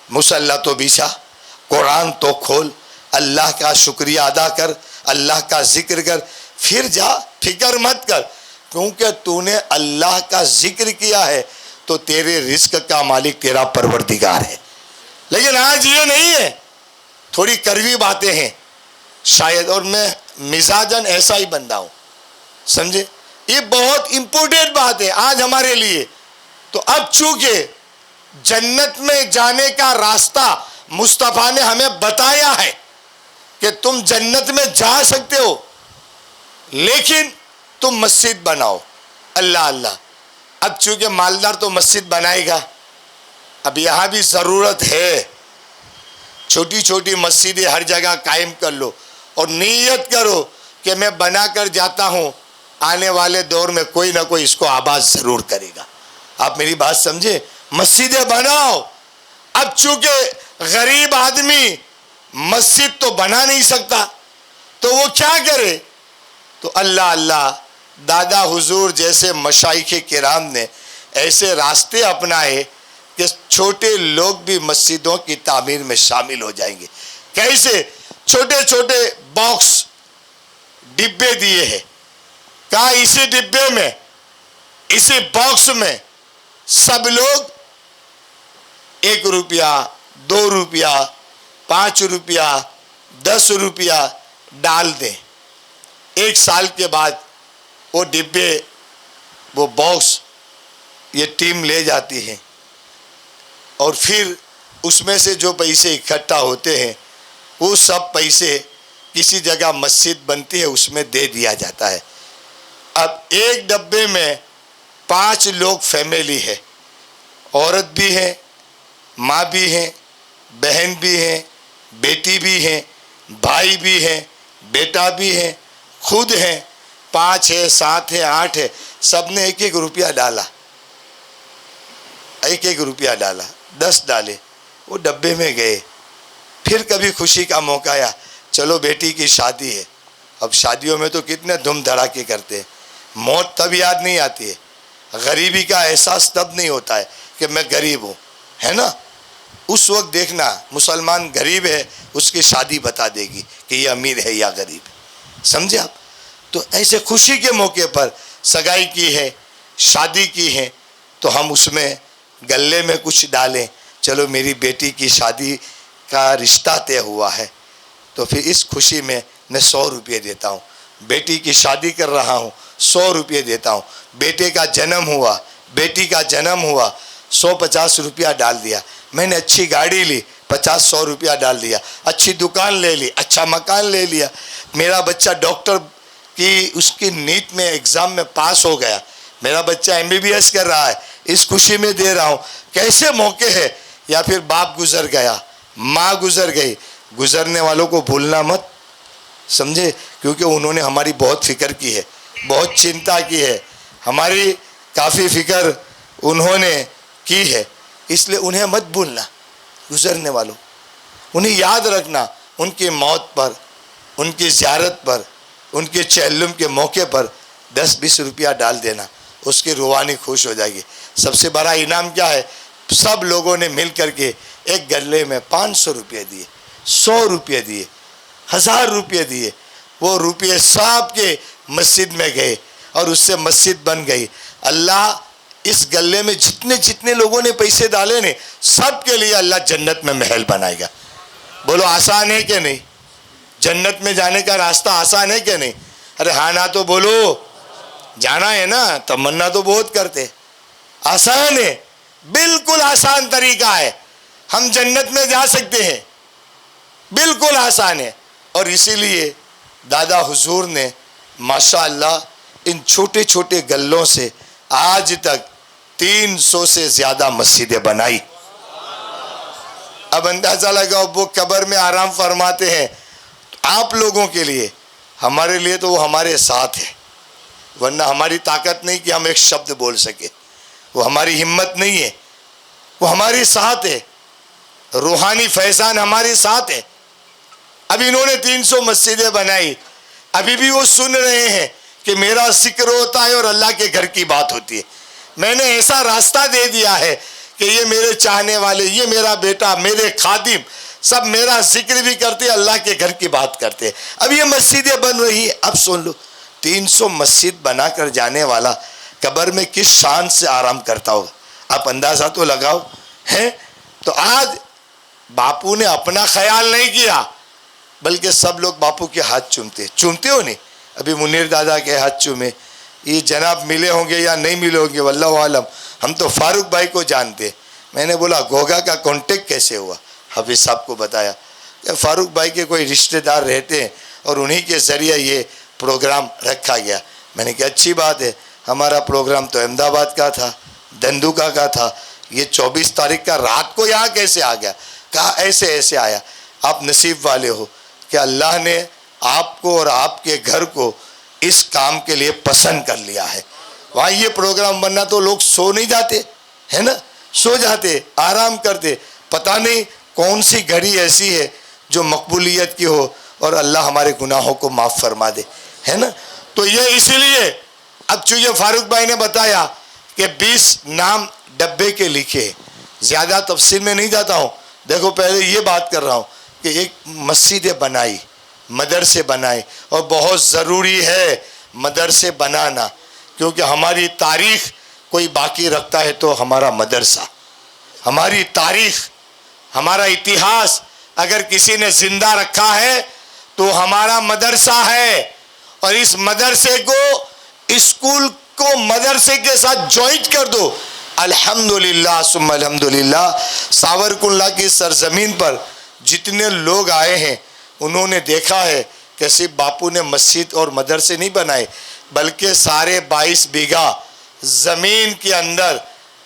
مصلی تو بچھا, قرآن تو کھول, اللہ کا شکریہ ادا کر, اللہ کا ذکر کر, پھر جا. فکر مت کر, کیونکہ تو نے اللہ کا ذکر کیا ہے تو تیرے رزق کا مالک تیرا پروردگار ہے. لیکن آج یہ نہیں ہے, تھوڑی کڑوی باتیں ہیں شاید, اور میں مزاجن ایسا ہی بندہ ہوں, سمجھے. یہ بہت امپورٹنٹ بات ہے آج ہمارے لیے. تو اب چونکہ جنت میں جانے کا راستہ مصطفیٰ نے ہمیں بتایا ہے کہ تم جنت میں جا سکتے ہو, لیکن تم مسجد بناؤ. اللہ اللہ. اب چونکہ مالدار تو مسجد بنائے گا, اب یہاں بھی ضرورت ہے چھوٹی چھوٹی مسجدیں ہر جگہ قائم کر لو, اور نیت کرو کہ میں بنا کر جاتا ہوں, آنے والے دور میں کوئی نہ کوئی اس کو آباد ضرور کرے گا. آپ میری بات سمجھے, مسجدیں بناؤ. اب چونکہ غریب آدمی مسجد تو بنا نہیں سکتا تو وہ کیا کرے, تو اللہ اللہ, دادا حضور جیسے مشائخ کرام نے ایسے راستے اپنائے کہ چھوٹے لوگ بھی مسجدوں کی تعمیر میں شامل ہو جائیں گے. کیسے؟ چھوٹے چھوٹے باکس ڈبے دیے ہیں, کہا اسی ڈبے میں, اسی باکس میں سب لوگ 1 روپیہ 2 روپیہ 5 روپیہ 10 روپیہ ڈال دیں. 1 سال کے بعد وہ ڈبے, وہ باکس یہ ٹیم لے جاتی ہے, اور پھر اس میں سے جو پیسے اکٹھا ہوتے ہیں وہ سب پیسے کسی جگہ مسجد بنتی ہے اس میں دے دیا جاتا ہے. اب ایک ڈبے میں 5 لوگ فیملی ہے, عورت بھی ہے, ماں بھی ہے, بہن بھی ہے, بیٹی بھی ہے, بھائی بھی ہے, بیٹا بھی ہے, خود ہے, 5 ہے 7 ہے 8 ہے, سب نے 1 روپیہ ڈالا, 1 روپیہ ڈالا, 10 ڈالے, وہ ڈبے میں گئے. پھر کبھی خوشی کا موقع آیا, چلو بیٹی کی شادی ہے. اب شادیوں میں تو کتنے دھوم دھڑاکے کرتے ہیں, موت تب یاد نہیں آتی ہے, غریبی کا احساس تب نہیں ہوتا ہے کہ میں غریب ہوں, ہے نا. اس وقت دیکھنا مسلمان غریب ہے, اس کی شادی بتا دے گی کہ یہ امیر ہے یا غریب ہے, سمجھے آپ. تو ایسے خوشی کے موقع پر سگائی کی ہے, شادی کی ہے, تو ہم اس میں گلے میں کچھ ڈالیں, چلو میری بیٹی کی شادی کا رشتہ طے ہوا ہے, تو پھر اس خوشی میں 100 روپے دیتا ہوں. بیٹی کی شادی کر رہا ہوں, 100 روپے دیتا ہوں. بیٹے کا جنم ہوا, بیٹی کا جنم ہوا, 150 روپیہ ڈال دیا. میں نے اچھی گاڑی لی, 50-100 روپیہ ڈال دیا. اچھی دکان لے لی, اچھا مکان لے لیا. میرا بچہ ڈاکٹر کی اس کی نیٹ میں ایگزام میں پاس ہو گیا. میرا بچہ MBBS کر رہا ہے, اس خوشی میں دے رہا ہوں. کیسے موقع ہے. یا پھر باپ گزر گیا, ماں گزر گئی. گزرنے والوں کو بھولنا مت, سمجھے, کیونکہ انہوں نے ہماری بہت فکر کی ہے, بہت چنتا کی ہے, ہماری کافی فکر انہوں نے کی ہے. اس لیے انہیں مت بھولنا. گزرنے والوں انہیں یاد رکھنا. ان کی موت پر, ان کی زیارت پر, ان کے چہلم کے موقع پر 10-20 روپیہ ڈال دینا, اس کی روحانی خوش ہو جائے گی. سب سے بڑا انعام کیا ہے؟ سب لوگوں نے مل کر کے ایک گلے میں 500 روپے دیے, 100 روپے دیے, 1000 روپے دیے. وہ روپے سب کے مسجد میں گئے اور اس سے مسجد بن گئی. اللہ اس گلے میں جتنے لوگوں نے پیسے ڈالے نے, سب کے لیے اللہ جنت میں محل بنائے گا. بولو آسان ہے کہ نہیں؟ جنت میں جانے کا راستہ آسان ہے کہ نہیں؟ ارے ہاں نہ تو بولو. جانا ہے نا, تمنا تو بہت کرتے. آسان ہے, بالکل آسان طریقہ ہے. ہم جنت میں جا سکتے ہیں, بالکل آسان ہے. اور اسی لیے دادا حضور نے ماشاءاللہ ان چھوٹے چھوٹے گلوں سے آج تک 300 سے زیادہ مسجدیں بنائی. اب اندازہ لگاؤ, وہ قبر میں آرام فرماتے ہیں آپ لوگوں کے لیے. ہمارے لیے تو وہ ہمارے ساتھ ہے, ورنہ ہماری طاقت نہیں کہ ہم ایک شبد بول سکے. وہ ہماری ہمت نہیں ہے, وہ ہمارے ساتھ ہے. روحانی فیضان ہمارے ساتھ ہے. اب انہوں نے 300 مسجدیں بنائی. ابھی بھی وہ سن رہے ہیں کہ میرا ذکر ہوتا ہے اور اللہ کے گھر کی بات ہوتی ہے. میں نے ایسا راستہ دے دیا ہے کہ یہ میرے چاہنے والے, یہ میرا بیٹا, میرے خادم سب میرا ذکر بھی کرتے, اللہ کے گھر کی بات کرتے. اب یہ مسجدیں بن رہی ہیں. اب سن لو, 300 مسجد بنا کر جانے والا قبر میں کس شان سے آرام کرتا ہوگا, آپ اندازہ تو لگاؤ. ہیں تو آج باپو نے اپنا خیال نہیں کیا, بلکہ سب لوگ باپو کے ہاتھ چومتے ہو نہیں. ابھی منیر دادا کے ہاتھ چومے. یہ جناب ملے ہوں گے یا نہیں ملے ہوں گے واللہ عالم, ہم تو فاروق بھائی کو جانتے. میں نے بولا گوگا کا کانٹیکٹ کیسے ہوا؟ حافظ صاحب کو بتایا کہ فاروق بھائی کے کوئی رشتہ دار رہتے ہیں اور انہی کے ذریعے یہ پروگرام رکھا گیا. میں نے کہا اچھی بات ہے. ہمارا پروگرام تو احمد آباد کا تھا, دندوکا کا تھا. یہ 24 تاریخ کا رات کو یہاں کیسے آ گیا؟ کہا ایسے آیا. آپ نصیب والے ہو کہ اللہ نے آپ کو اور آپ کے گھر کو اس کام کے لیے پسند کر لیا ہے. وہاں یہ پروگرام بننا تو لوگ سو نہیں جاتے ہے نا, سو جاتے, آرام کرتے. پتہ نہیں کون سی گھڑی ایسی ہے جو مقبولیت کی ہو اور اللہ ہمارے گناہوں کو معاف فرما دے, ہے نا. تو یہ اسی لیے اب چونکہ فاروق بھائی نے بتایا کہ 20 نام ڈبے کے لکھے, زیادہ تفصیل میں نہیں جاتا ہوں. دیکھو پہلے یہ بات کر رہا ہوں کہ ایک مسجدیں بنائی, مدرسے بنائے, اور بہت ضروری ہے مدرسے بنانا, کیونکہ ہماری تاریخ کوئی باقی رکھتا ہے تو ہمارا مدرسہ, ہماری تاریخ, ہمارا اتہاس اگر کسی نے زندہ رکھا ہے تو ہمارا مدرسہ ہے. اور اس مدرسے کو, اسکول کو مدرسے کے ساتھ جوائنٹ کر دو. الحمدللہ ثم الحمدللہ, ساورکنڈلہ کی سرزمین پر جتنے لوگ آئے ہیں انہوں نے دیکھا ہے کہ صرف باپو نے مسجد اور مدرسے نہیں بنائے, بلکہ سارے 22 بیگھہ زمین کے اندر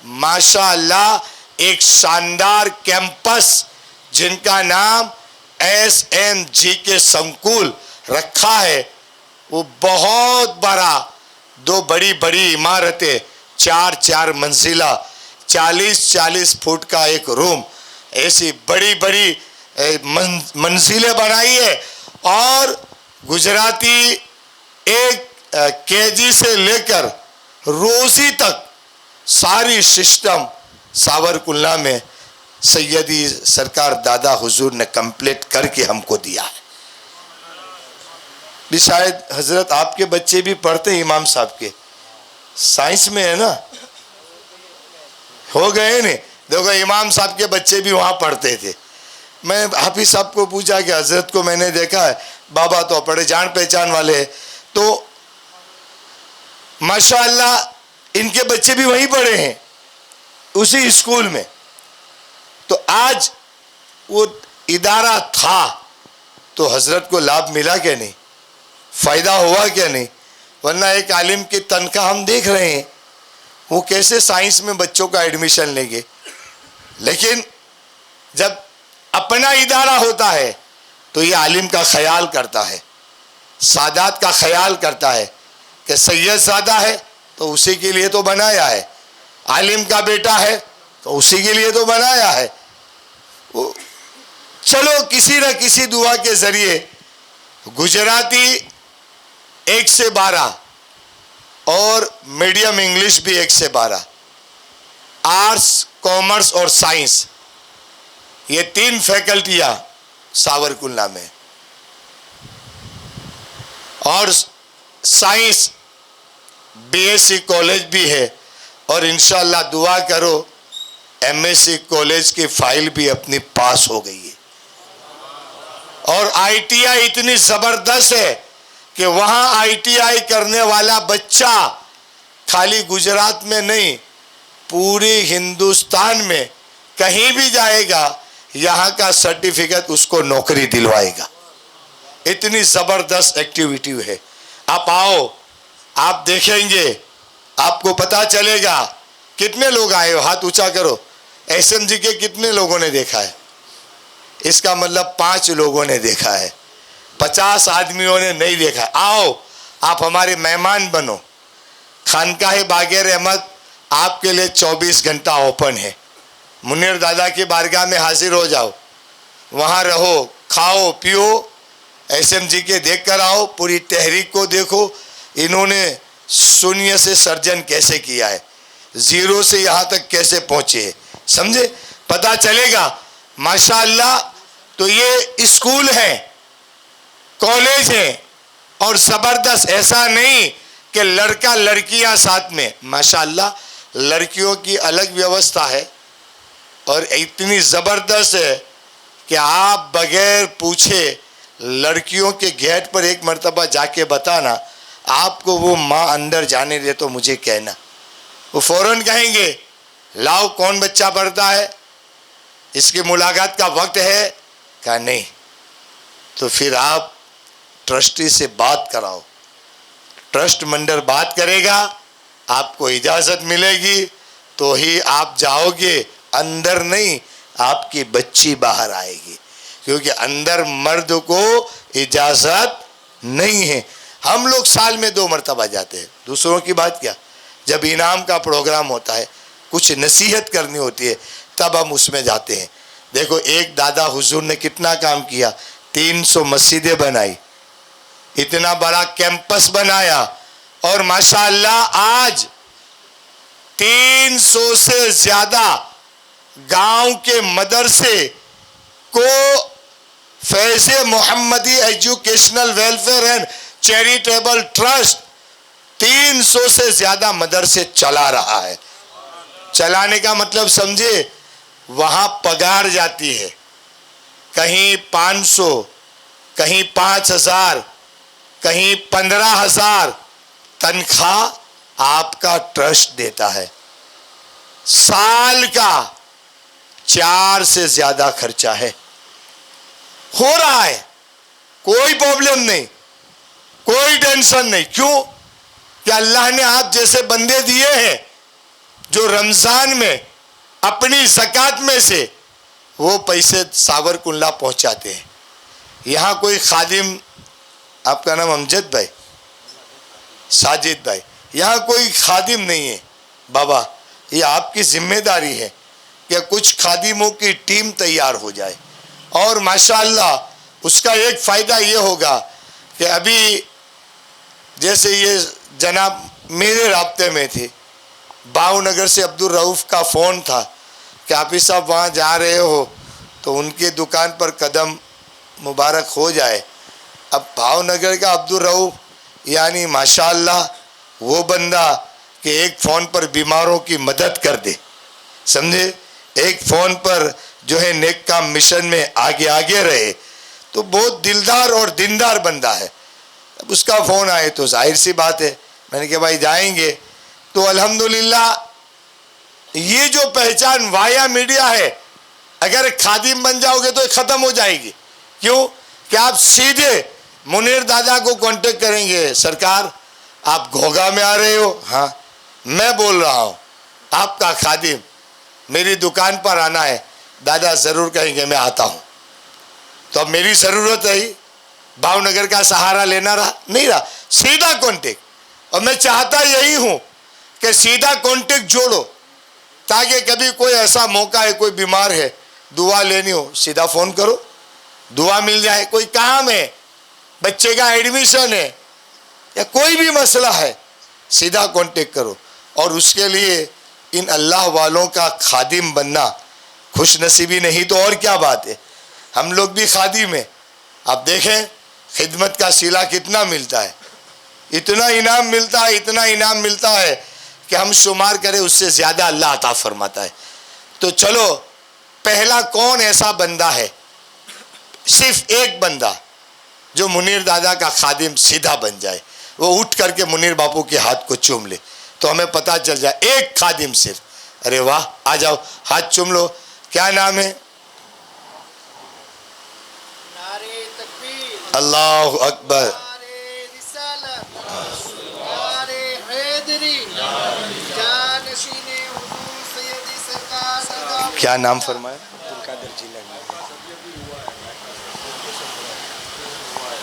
ماشاءاللہ ایک شاندار کیمپس جن کا نام SMGK سنکول رکھا ہے. وہ بہت بڑا, 2 بڑی عمارتیں, 4 منزلہ, 40 فٹ کا ایک روم, ایسی بڑی منزلیں بنائی ہے. اور گجراتی 1 KG سے لے کر روزی تک ساری سسٹم ساورکنڈلہ میں سیدی سرکار دادا حضور نے کمپلیٹ کر کے ہم کو دیا ہے. بھی شاید حضرت آپ کے بچے بھی پڑھتے ہیں امام صاحب کے, سائنس میں ہے نا, ہو گئے نہیں. دیکھو امام صاحب کے بچے بھی وہاں پڑھتے تھے. میں حافظ صاحب کو پوچھا کہ حضرت کو میں نے دیکھا ہے, بابا تو پڑھے, جان پہچان والے ہیں, تو ماشاءاللہ ان کے بچے بھی وہیں پڑھے ہیں. اسی اسکول میں. تو آج وہ ادارہ تھا تو حضرت کو لابھ ملا کہ نہیں, فائدہ ہوا کہ نہیں؟ ورنہ ایک عالم کی تنخواہ ہم دیکھ رہے ہیں, وہ کیسے سائنس میں بچوں کا ایڈمیشن لیں گے. لیکن جب اپنا ادارہ ہوتا ہے تو یہ عالم کا خیال کرتا ہے, سادات کا خیال کرتا ہے کہ سید سادہ ہے تو اسی کے لیے تو بنایا ہے, عالم کا بیٹا ہے تو اسی کے لیے تو بنایا ہے. چلو کسی نہ کسی دعا کے ذریعے گجراتی 1 سے 12 اور میڈیم انگلش بھی 1 سے 12, آرٹس, کامرس اور سائنس, یہ 3 فیکلٹیاں ساورکنڈلہ میں, اور science B S C college بھی ہے, اور انشاءاللہ دعا کرو ایم ایس سی کالج کی فائل بھی اپنی پاس ہو گئی ہے. اور آئی ٹی آئی اتنی زبردست ہے کہ وہاں آئی ٹی آئی کرنے والا بچہ خالی گجرات میں نہیں, پوری ہندوستان میں کہیں بھی جائے گا, یہاں کا سرٹیفکیٹ اس کو نوکری دلوائے گا. اتنی زبردست ایکٹیویٹی ہے. آپ آؤ, آپ دیکھیں گے, آپ کو پتا چلے گا. کتنے لوگ آئے ہو؟ ہاتھ اونچا کرو. ایس ایم جی کے کتنے لوگوں نے دیکھا ہے؟ اس کا مطلب 5 لوگوں نے دیکھا ہے, 50 آدمیوں نے نہیں دیکھا. آؤ, آپ ہمارے مہمان بنو. خانقاہ باغیر احمد آپ کے لیے 24 گھنٹہ اوپن ہے. منیر دادا کی بارگاہ میں حاضر ہو جاؤ, وہاں رہو, کھاؤ پیو, ایس ایم جی کے دیکھ کر آؤ, پوری تحریک کو دیکھو. انہوں نے شونیہ سے سرجن کیسے کیا ہے, زیرو سے یہاں تک کیسے پہنچے ہیں, سمجھے؟ پتا چلے گا. ماشاءاللہ. تو یہ اسکول ہے, کالج ہے, اور زبردست. ایسا نہیں کہ لڑکا لڑکیاں ساتھ میں. ماشاءاللہ لڑکیوں کی الگ ویوستھا ہے, اور اتنی زبردست ہے کہ آپ بغیر پوچھے لڑکیوں کے گیٹ پر ایک مرتبہ جا کے بتانا, آپ کو وہ ماں اندر جانے دے تو مجھے کہنا. وہ فوراً کہیں گے لاؤ کون بچہ پڑھتا ہے, اس کی ملاقات کا وقت ہے. کہا نہیں. تو پھر آپ ٹرسٹی سے بات کراؤ, ٹرسٹ منڈر بات کرے گا, آپ کو اجازت ملے گی تو ہی آپ جاؤ گے, اندر نہیں. آپ کی بچی باہر آئے گی, کیونکہ اندر مرد کو اجازت نہیں ہے. ہم لوگ سال میں 2 مرتبہ جاتے ہیں. دوسروں کی بات کیا, جب انعام کا پروگرام ہوتا ہے, کچھ نصیحت کرنی ہوتی ہے, تب ہم اس میں جاتے ہیں. دیکھو ایک دادا حضور نے کتنا کام کیا, 300 مسجدیں بنائی, اتنا بڑا کیمپس بنایا, اور ماشاءاللہ آج 300 سے زیادہ گاؤں کے مدرسے کو فیض محمدی educational welfare and charitable trust 300 سے زیادہ مدرسے چلا رہا ہے. چلانے کا مطلب سمجھے, وہاں پگار جاتی ہے, کہیں 500, کہیں 5000, کہیں 15000 تنخواہ آپ کا ٹرسٹ دیتا ہے. سال کا 4 سے زیادہ خرچہ ہے. ہو رہا ہے, کوئی پرابلم نہیں, کوئی ٹینشن نہیں. کیوں کہ اللہ نے آپ جیسے بندے دیے ہیں جو رمضان میں اپنی زکوٰۃ میں سے وہ پیسے ساورکنڈلہ پہنچاتے ہیں. یہاں کوئی خادم, آپ کا نام امجد بھائی, ساجد بھائی, یہاں کوئی خادم نہیں ہے بابا. یہ آپ کی ذمہ داری ہے کہ کچھ خادموں کی ٹیم تیار ہو جائے. اور ماشاءاللہ اس کا ایک فائدہ یہ ہوگا کہ ابھی جیسے یہ جناب میرے رابطے میں تھے, باؤ نگر سے عبدالرؤف کا فون تھا کہ حافظ صاحب وہاں جا رہے ہو تو ان کی دکان پر قدم مبارک ہو جائے. اب بھاؤ نگر کا عبدالرؤف یعنی ماشاءاللہ وہ بندہ کہ ایک فون پر بیماروں کی مدد کر دے, سمجھے, ایک فون پر جو ہے نیک کام مشن میں آگے رہے, تو بہت دلدار اور دیندار بندہ ہے. اب اس کا فون آئے تو ظاہر سی بات ہے, میں نے کہا بھائی جائیں گے. تو الحمدللہ یہ جو پہچان وایا میڈیا ہے، اگر خادم بن جاؤ گے تو ختم ہو جائے گی. کیوں کہ آپ سیدھے منیر دادا کو کانٹیکٹ کریں گے. سرکار آپ گھوگا میں آ رہے ہو؟ ہاں میں بول رہا ہوں، آپ کا خادم، میری دکان پر آنا ہے. دادا ضرور کہیں گے میں آتا ہوں. تو اب میری ضرورت ہے بھاؤ نگر کا سہارا لینا رہا نہیں رہا، سیدھا کانٹیکٹ. اور میں چاہتا یہی ہوں کہ سیدھا کانٹیکٹ جوڑو، تاکہ کبھی کوئی ایسا موقع ہے، کوئی بیمار ہے، دعا لینی ہو، سیدھا فون کرو، دعا مل جائے. کوئی کام ہے، بچے کا ایڈمیشن ہے یا کوئی بھی مسئلہ ہے، سیدھا کانٹیکٹ کرو. اور اس کے لیے ان اللہ والوں کا خادم بننا خوش نصیبی نہیں تو اور کیا بات ہے. ہم لوگ بھی خادم ہیں. آپ دیکھیں خدمت کا صلہ کتنا ملتا ہے، اتنا انعام ملتا ہے، اتنا انعام ملتا ہے کہ ہم شمار کریں اس سے زیادہ اللہ عطا فرماتا ہے. تو چلو پہلا کون ایسا بندہ ہے، صرف ایک بندہ جو منیر دادا کا خادم سیدھا بن جائے، وہ اٹھ کر کے منیر باپو کے ہاتھ کو چوم لے تو ہمیں پتہ چل جائے. ایک خادم صرف. ارے واہ، آ جاؤ ہاتھ چوم لو. کیا نام ہے؟ اللہ اکبر. کیا نام فرمایا؟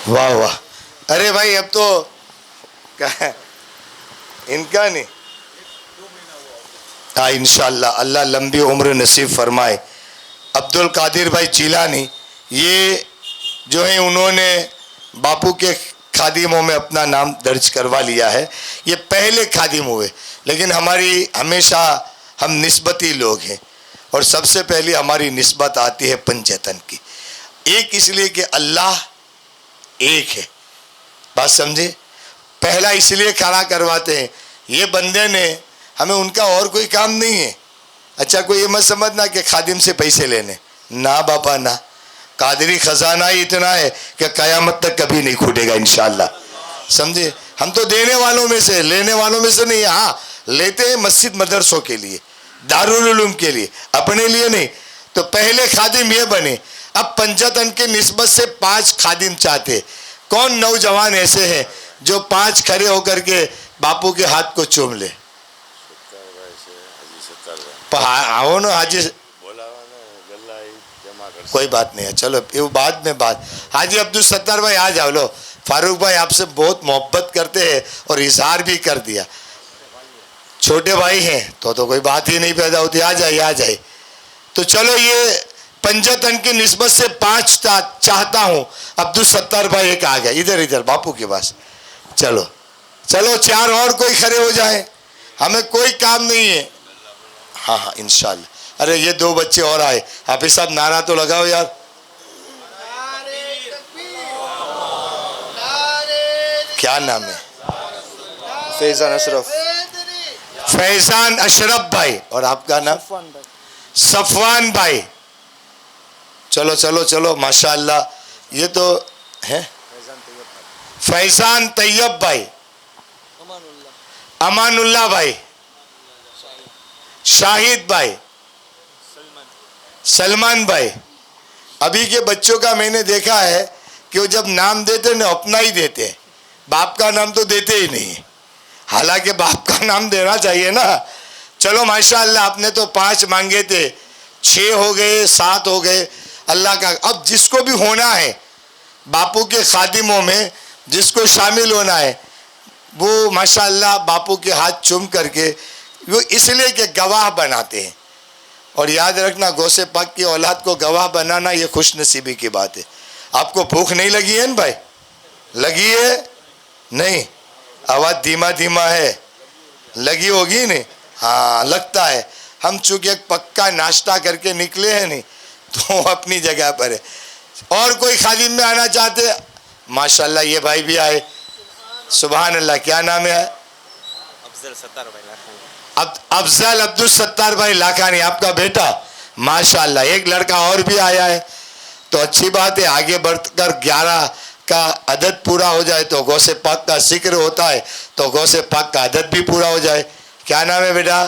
واہ واہ. ارے بھائی اب تو ان کا نہیں. ہاں انشاءاللہ اللہ لمبی عمر نصیب فرمائے. عبد القادر بھائی جیلانی، یہ جو ہیں انہوں نے باپو کے خادموں میں اپنا نام درج کروا لیا ہے. یہ پہلے خادم ہوئے، لیکن ہماری ہمیشہ ہم نسبتی لوگ ہیں اور سب سے پہلی ہماری نسبت آتی ہے پنجتن کی. ایک اس لیے کہ اللہ ایک ہے، بات سمجھے. پہلا اس لیے کھڑا کرواتے ہیں، یہ بندے نے ہمیں ان کا اور کوئی کام نہیں ہے. اچھا کوئی یہ مت سمجھنا کہ خادم سے پیسے لینے، نہ باپا نہ. قادری خزانہ ہی اتنا ہے کہ قیامت تک کبھی نہیں کھوٹے گا انشاءاللہ. سمجھے، ہم تو دینے والوں میں سے، لینے والوں میں سے نہیں. ہاں لیتے ہیں مسجد مدرسوں کے لیے، دارالعلوم کے لیے، اپنے لیے نہیں. تو پہلے خادم یہ بنے. اب پنجتن کے نسبت سے 5 خادم چاہتے. کون نوجوان ایسے ہیں جو 5 کھڑے ہو کر کے باپو کے ہاتھ کو چوم لے؟ آؤ نا حاجی. کوئی بات نہیں ہے، چلو یہ بعد میں بات. حاجی عبدالستار بھائی آ جاؤ. لو فاروق بھائی آپ سے بہت محبت کرتے ہیں اور اظہار بھی کر دیا. چھوٹے بھائی ہیں تو کوئی بات ہی نہیں پیدا ہوتی. آ جائیے آ جائیے. تو چلو یہ پنجتن کی نسبت سے 5 چاہتا ہوں. عبدالستار بھائی ایک آ گیا، ادھر ادھر باپو کے پاس. چلو چلو 4 اور کوئی کھڑے ہو جائیں، ہمیں کوئی کام نہیں ہے. ہاں ہاں انشاءاللہ. ارے یہ 2 بچے اور آئے. حافظ صاحب نعرہ تو لگاؤ یار. کیا نام ہے؟ فیضان اشرف. فیضان اشرف بھائی. اور آپ کا نام؟ صفوان بھائی. چلو چلو چلو ماشاءاللہ. یہ تو ہے فیضان طیب بھائی، امان اللہ بھائی، شاہد بھائی، سلمان بھائی. ابھی کے بچوں کا میں نے دیکھا ہے کہ وہ جب نام دیتے نا اپنا ہی دیتے ہیں، باپ کا نام تو دیتے ہی نہیں. حالانکہ باپ کا نام دینا چاہیے نا. چلو ماشاءاللہ آپ نے تو 5 مانگے تھے، 6 ہو گئے، 7 ہو گئے. اللہ کا اب جس کو بھی ہونا ہے باپو کے خادموں میں، جس کو شامل ہونا ہے، وہ ماشاءاللہ باپو کے ہاتھ چوم کر کے وہ اس لیے کہ گواہ بناتے ہیں. اور یاد رکھنا غوث پاک کی اولاد کو گواہ بنانا یہ خوش نصیبی کی بات ہے. آپ کو بھوک نہیں لگی ہے نا بھائی؟ لگی ہے نہیں؟ آواز دھیما دھیما ہے. لگی ہوگی نہیں؟ ہاں لگتا ہے. ہم چونکہ ایک پکا ناشتہ کر کے نکلے ہیں نہیں تو اپنی جگہ پر ہے. اور کوئی خادم میں آنا چاہتے؟ ماشاءاللہ یہ بھائی بھی آئے. سبحان اللہ. کیا نام ہے؟ افضل عبدالستار بھائی لاکھانی، آپ کا بیٹا. ماشاءاللہ ایک لڑکا اور بھی آیا ہے تو اچھی بات ہے. آگے بڑھ کر 11 کا عدد پورا ہو جائے تو غوث پاک کا ذکر ہوتا ہے، تو غوث پاک کا عدد بھی پورا ہو جائے. کیا نام ہے بیٹا؟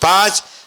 5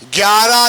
11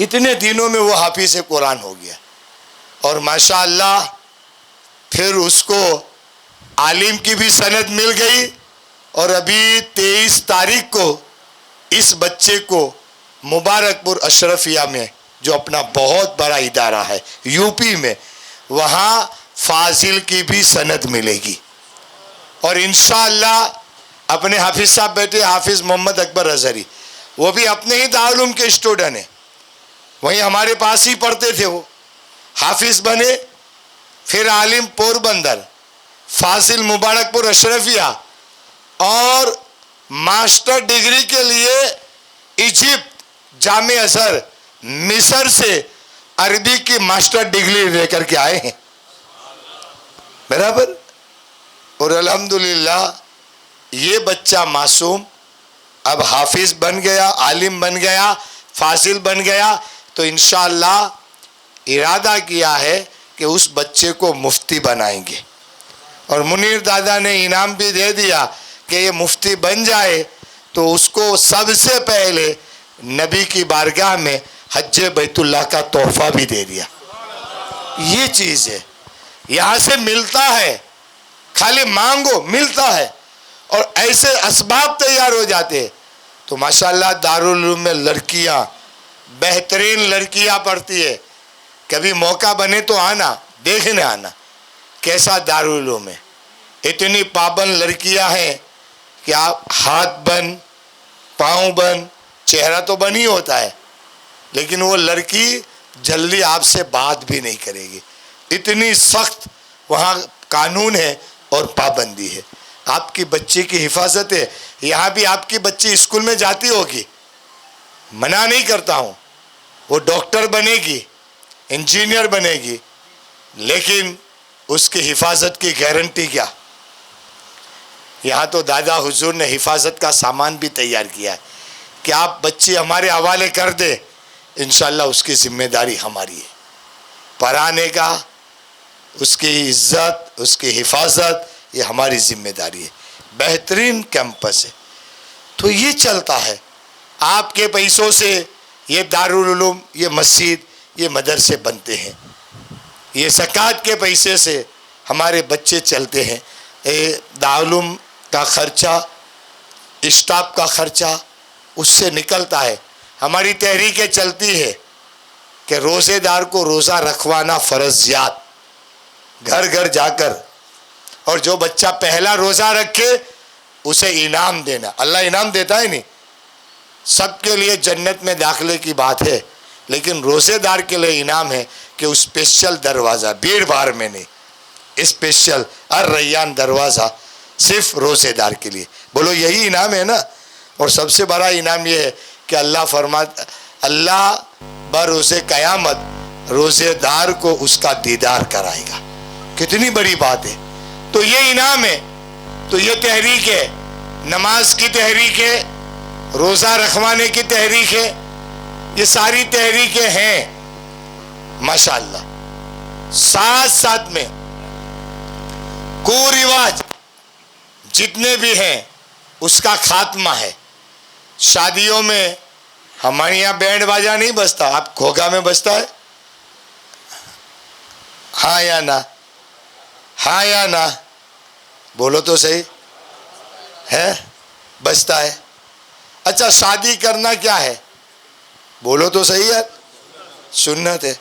اتنے دنوں میں وہ حافظ قرآن ہو گیا. اور ماشاءاللہ پھر اس کو عالم کی بھی سند مل گئی. اور ابھی 23 تاریخ کو اس بچے کو مبارک پور اشرفیہ میں جو اپنا بہت بڑا ادارہ ہے یو پی میں, وہاں فاضل کی بھی سند ملے گی. اور انشاءاللہ اپنے حافظ صاحب بیٹے حافظ محمد اکبر اظہری, وہ بھی اپنے ہی دارالعلوم کے اسٹوڈنٹ ہیں, وہیں ہمارے پاس ہی پڑھتے تھے. وہ حافظ بنے, پھر عالم پوربندر, فاضل مبارک پور اشرفیہ, اور ماسٹر ڈگری کے لیے ایجپٹ جامع ازہر مصر سے عربی کی ماسٹر ڈگری لے کر کے آئے ہیں. برابر. اور الحمدللہ یہ بچہ معصوم اب حافظ بن گیا, عالم بن گیا, فاضل بن گیا. تو انشاءاللہ ارادہ کیا ہے کہ اس بچے کو مفتی بنائیں گے. اور منیر دادا نے انعام بھی دے دیا کہ یہ مفتی بن جائے تو اس کو سب سے پہلے نبی کی بارگاہ میں حج بیت اللہ کا تحفہ بھی دے دیا. یہ چیز ہے, یہاں سے ملتا ہے, خالی مانگو ملتا ہے, اور ایسے اسباب تیار ہو جاتے. تو ماشاءاللہ دارالعلوم میں لڑکیاں, بہترین لڑکیاں پڑھتی ہے. کبھی موقع بنے تو آنا, دیکھنے آنا کیسا دارالعلوم ہے. اتنی پابند لڑکیاں ہیں کہ آپ ہاتھ بند, پاؤں بند, چہرہ تو بن ہی ہوتا ہے, لیکن وہ لڑکی جلدی آپ سے بات بھی نہیں کرے گی. اتنی سخت وہاں قانون ہے اور پابندی ہے. آپ کی بچی کی حفاظت ہے. یہاں بھی آپ کی بچی اسکول میں جاتی ہوگی, منع نہیں کرتا ہوں, وہ ڈاکٹر بنے گی, انجینئر بنے گی, لیکن اس کی حفاظت کی گارنٹی کیا؟ یہاں تو دادا حضور نے حفاظت کا سامان بھی تیار کیا ہے کہ آپ بچی ہمارے حوالے کر دے, انشاءاللہ اس کی ذمہ داری ہماری ہے. پڑھانے کا, اس کی عزت, اس کی حفاظت, یہ ہماری ذمہ داری ہے. بہترین کیمپس ہے. تو یہ چلتا ہے. آپ کے پیسوں سے یہ دارالعلوم, یہ مسجد, یہ مدرسے بنتے ہیں. یہ زکوٰۃ کے پیسے سے ہمارے بچے چلتے ہیں. دارالعلوم کا خرچہ, اسٹاف کا خرچہ اس سے نکلتا ہے. ہماری تحریکیں چلتی ہے کہ روزے دار کو روزہ رکھوانا فرضیات, گھر گھر جا کر, اور جو بچہ پہلا روزہ رکھے اسے انعام دینا. اللہ انعام دیتا ہے نہیں, سب کے لیے جنت میں داخلے کی بات ہے, لیکن روزے دار کے لیے انعام ہے کہ اس اسپیشل دروازہ, بھیڑ بھاڑ میں نہیں, اسپیشل الریان دروازہ صرف روزے دار کے لیے. بولو یہی انعام ہے نا. اور سب سے بڑا انعام یہ ہے کہ اللہ فرماتا, اللہ بروز قیامت روزے دار کو اس کا دیدار کرائے گا. کتنی بڑی بات ہے. تو یہ انعام ہے. تو یہ تحریک ہے, نماز کی تحریک ہے, روزہ رکھوانے کی تحریک ہے, یہ ساری تحریکیں ہیں ماشاءاللہ. ساتھ ساتھ میں کو رواج جتنے بھی ہیں اس کا خاتمہ ہے. شادیوں میں ہمارے یہاں بینڈ باجا نہیں بجتا, آپ کھوگا میں بجتا ہے؟ ہاں یا نا, ہاں یا نا, بولو تو صحیح ہے. بجتا ہے. اچھا شادی کرنا کیا ہے؟ بولو تو صحیح ہے, سنت ہے.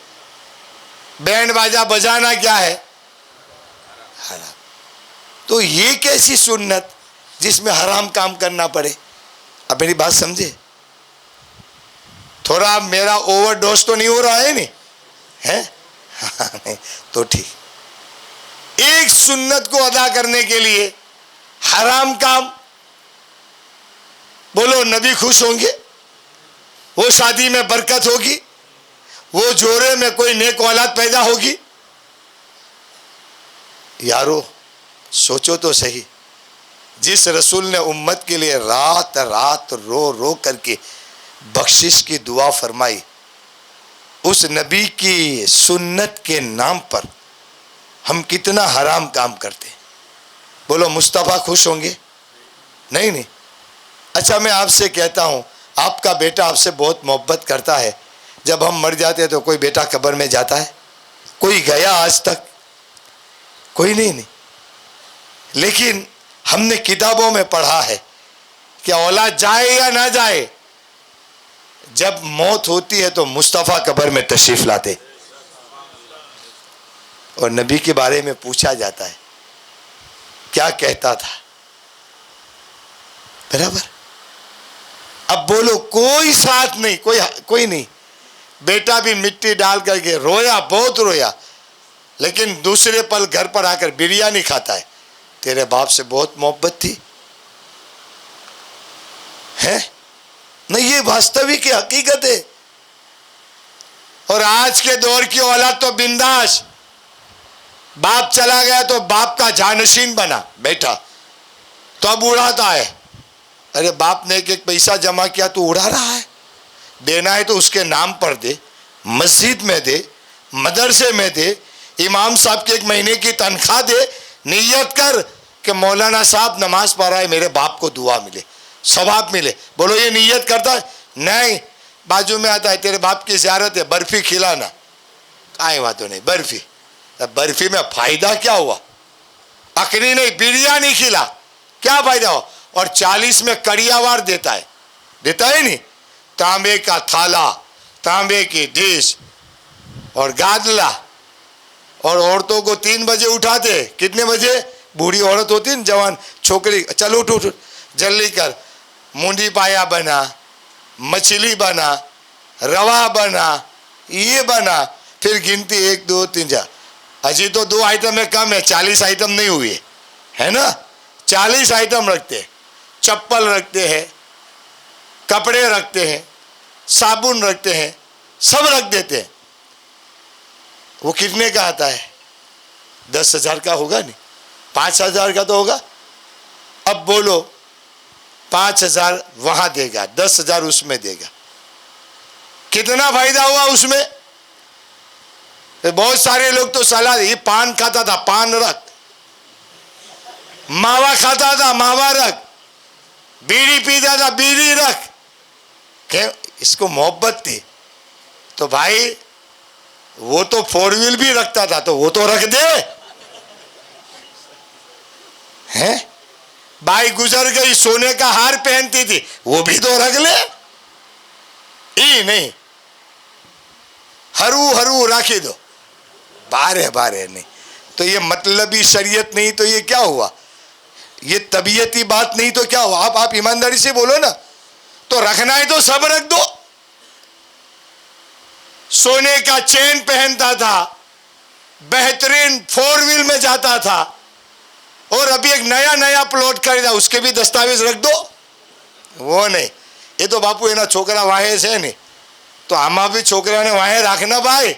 بینڈ باجا بجانا کیا ہے؟ حرام. تو یہ کیسی سنت جس میں حرام کام کرنا پڑے؟ اب میری بات سمجھے, تھوڑا میرا اوور ڈوز تو نہیں ہو رہا ہے نہیں تو ٹھیک. ایک سنت کو ادا کرنے کے لیے حرام کام, بولو نبی خوش ہوں گے؟ وہ شادی میں برکت ہوگی؟ وہ جوڑے میں کوئی نیک اولاد پیدا ہوگی؟ یارو سوچو تو صحیح. جس رسول نے امت کے لیے رات رات رو رو کر کے بخشش کی دعا فرمائی, اس نبی کی سنت کے نام پر ہم کتنا حرام کام کرتے ہیں. بولو مصطفیٰ خوش ہوں گے؟ نہیں نہیں. اچھا میں آپ سے کہتا ہوں, آپ کا بیٹا آپ سے بہت محبت کرتا ہے, جب ہم مر جاتے تو کوئی بیٹا قبر میں جاتا ہے؟ کوئی گیا آج تک؟ کوئی نہیں. لیکن ہم نے کتابوں میں پڑھا ہے کہ اولاد جائے یا نہ جائے، جب موت ہوتی ہے تو مصطفیٰ قبر میں تشریف لاتے، اور نبی کے بارے میں پوچھا جاتا ہے کیا کہتا تھا. برابر. اب بولو کوئی ساتھ نہیں، کوئی نہیں. بیٹا بھی مٹی ڈال کر کے رویا، بہت رویا، لیکن دوسرے پل گھر پر آ کر بریانی کھاتا ہے. تیرے باپ سے بہت محبت تھی ہے نہیں. یہ واستوک حقیقت ہے. اور آج کے دور کی اولاد تو بنداس، باپ چلا گیا تو باپ کا جانشین بنا بیٹا، تو اب اڑاتا ہے. ارے باپ نے ایک پیسہ جمع کیا تو اڑا رہا ہے. دینا ہے تو اس کے نام پر دے، مسجد میں دے، مدرسے میں دے، امام صاحب کے 1 مہینے کی تنخواہ دے. نیت کر کہ مولانا صاحب نماز پڑھ رہا ہے، میرے باپ کو دعا ملے، ثواب ملے. بولو یہ نیت کرتا ہے؟ نہیں. بازو میں آتا ہے تیرے باپ کی زیارت ہے، برفی کھلانا. کائیں باتوں نہیں، برفی. برفی میں فائدہ کیا ہوا؟ اکنی نہیں، بریانی کھلا، کیا فائدہ ہوا؟ اور 40 میں کڑیاوار دیتا ہے نہیں. تانبے کا تھالا، تانبے کی ڈش اور گادلا. اور عورتوں کو 3 بجے اٹھاتے. کتنے بجے؟ بوڑھی عورت ہوتی ہے جوان چھوکری، چل اٹھ جلدی کر، مونڈی پایا بنا، مچھلی بنا، روا بنا، یہ بنا. پھر گنتی 1 2 3 4. اجی تو 2 آئٹم میں کم ہے، 40 آئٹم نہیں ہوئے ہے نا. 40 آئٹم رکھتے ہیں. چپل رکھتے ہیں، کپڑے رکھتے ہیں، صابن رکھتے ہیں، سب رکھ دیتے ہیں. وہ کتنے کا آتا ہے؟ 10,000 کا ہوگا نہیں، 5,000 کا تو ہوگا. اب بولو 5,000 وہاں دے گا، 10,000 اس میں دے گا، کتنا فائدہ ہوا اس میں؟ بہت سارے لوگ تو صلاح یہ پان کھاتا تھا، پان رکھ. ماوا کھاتا تھا، ماوا رکھ. بیڑی پیتا تھا، بیڑی رکھ. کہ اس کو محبت تھی تو بھائی وہ تو 4 ویل بھی رکھتا تھا تو وہ تو رکھ دے. ہیں بھائی گزر گئی، سونے کا ہار پہنتی تھی، وہ بھی تو رکھ لے. نہیں ہرو رکھی دو، بارے نہیں. تو یہ مطلبی شریعت نہیں تو یہ کیا ہوا؟ یہ طبیعتی بات نہیں تو کیا ہوا؟ آپ ایمانداری سے بولو نا. تو رکھنا ہے تو سب رکھ دو. سونے کا چین پہنتا تھا، بہترین 4 ویل میں جاتا تھا، اور ابھی ایک نیا پلاٹ خریدا، اس کے بھی دستاویز رکھ دو. وہ نہیں. یہ تو باپو એના છોકરા વાહે છે ને, તો આમાં બી છોકરાને વાહે રાખના ભાઈ.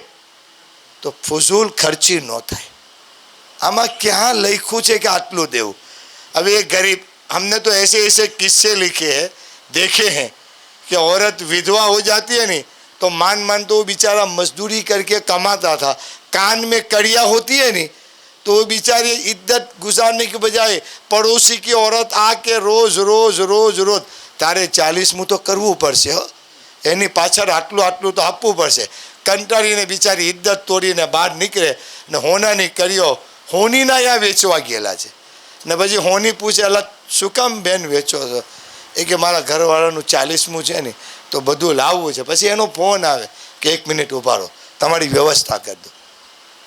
તો ફઝૂલ ખર્ચી ન થાય. આમાં ક્યાં લખ્યું છે કે આટલું દેવું? હવે એક ગરીબ, ہم نے تو ایسے قصے لکھے ہیں، دیکھے ہیں کہ عورت ودھوا ہو جاتی ہے نہیں تو مان تو وہ بیچارہ مزدوری کر کے کماتا تھا، کان میں کڑیاں ہوتی ہے نہیں تو وہ بیچاری عدت گزارنے کے بجائے پڑوسی کی عورت آ کے روز તારે 40મું તો કરવું પડશે હો, એની પાછળ આટલું તો આપવું પડશે. કંટાળીને બિચારી ઇદ્દત તોડીને બહાર નીકળે ને હોનાની કડીઓ હોનીના યા વેચવા ગયેલા છે. ને પછી હોની પૂછે, અલા શું કામ બેન વેચો છો? એ કે મારા ઘરવાળાનું 40મું છે ને તો બધું લાવવું છે. પછી એનો ફોન આવે કે 1 મિનિટ ઉભા રહો, તમારી વ્યવસ્થા કરી દો.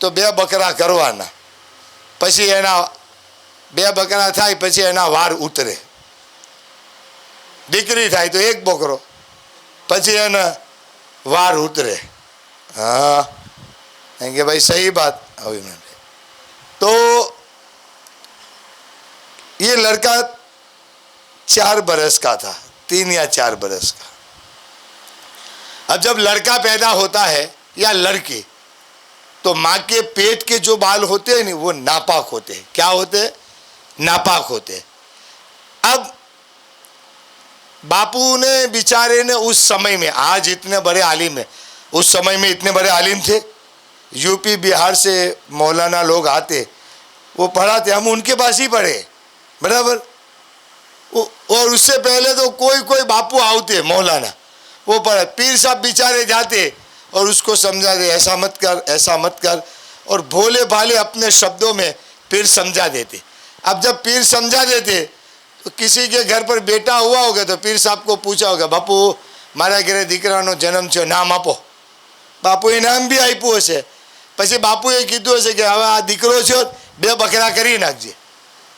તો 2 બકરા કરવાના, પછી એના 2 બકરા થાય પછી એના વાર ઉતરે, દીકરી થાય તો 1 બકરો, પછી એના વાર ઉતરે। હા کہیں گے بھائی صحیح بات. تو یہ لڑکا 4 برس کا تھا, 3 یا 4 برس کا. اب جب لڑکا پیدا ہوتا ہے یا لڑکی, تو ماں کے پیٹ کے جو بال ہوتے ہیں وہ ناپاک ہوتے ہیں. کیا ہوتے ہیں؟ ناپاک ہوتے ہیں. اب باپو نے بیچارے نے اس سمے میں, آج اتنے بڑے عالم ہیں, اس سمے میں اتنے بڑے عالم تھے. یو پی بہار سے مولانا لوگ آتے, وہ پڑھاتے, ہم ان کے پاس ہی پڑھے برابر. اور اس سے پہلے تو کوئی باپو آتے مولانا, وہ پڑھے. پیر صاحب بیچارے جاتے اور اس کو سمجھا دے, ایسا مت کر, ایسا مت کر, اور بھولے بھالے اپنے شبدوں میں پیر سمجھا دیتے. اب جب پیر سمجھا دیتے تو کسی کے گھر پر بیٹا ہوا ہوگا تو پیر صاحب کو پوچھا ہوگا, باپو મારા ઘરે દીકરાનો જન્મ થયો, નામ આપો. બાપુએ નામ બી આપ્યું હશે. પછી બાપુએ કીધું હશે કે હવે આ દીકરો છે 2 બકરા કરી નાખજે.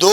2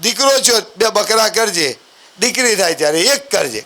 દીકરો છો 2 બકરા કરજે, દીકરી થાય ત્યારે 1 કરજે,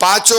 5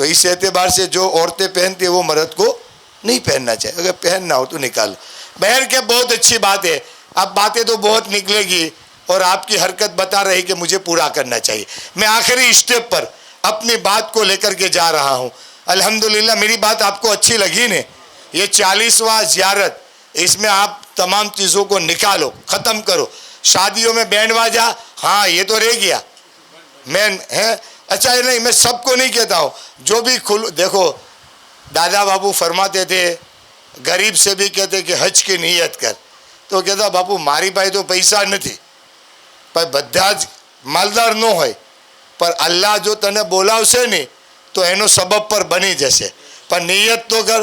تو اس اعتبار سے جو عورتیں پہنتی ہیں وہ مرد کو نہیں پہننا چاہیے، اگر پہننا ہو تو نکال. بہر کے بہت اچھی بات ہے. اب باتیں تو بہت نکلے گی اور آپ کی حرکت بتا رہی کہ مجھے پورا کرنا چاہیے. میں آخری اسٹیپ پر اپنی بات کو لے کر کے جا رہا ہوں. الحمدللہ میری بات آپ کو اچھی لگی نے. یہ 40واں زیارت، اس میں آپ تمام چیزوں کو نکالو، ختم کرو. شادیوں میں بینڈ باجا، ہاں یہ تو رہ گیا. میں اچھا نہیں، میں سب کو نہیں کہتا ہوں، جو بھی دیکھو دادا بابو فرماتے تھے غریب سے بھی کہتے کہ حج کی نیت کر. تو کہتا બાપુ મારી પાસે તો પૈસા નથી, પણ બધા જ માલદાર ન હોય, પણ અલ્લાહ જો તને બોલાવશે ને તો એનો સબબ પર બની જશે. પણ નિયત તો કર.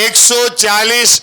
140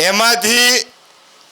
એમાંથી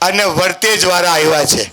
અને વર્તેજ વાળા આવ્યા છે।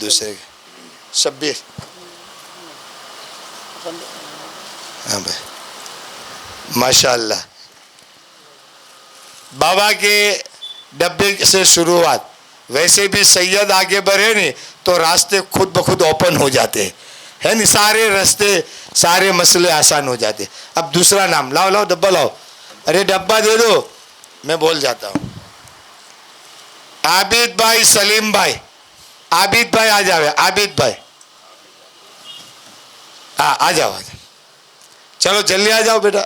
دوسرے شبیر. ہاں بھائی ماشاء اللہ. بابا کے ڈبے سے شروعات. ویسے بھی سید آگے بڑھے نہیں تو راستے خود بخود اوپن ہو جاتے ہیں نہیں, سارے راستے سارے مسئلے آسان ہو جاتے. اب دوسرا نام لاؤ, لاؤ ڈبہ لاؤ. ارے ڈبہ دے دو, میں بول جاتا ہوں. عابد بھائی سلیم بھائی, عابد بھائی آ جاؤ. عابد بھائی آ جاؤ, چلو جلدی آ جاؤ بیٹا.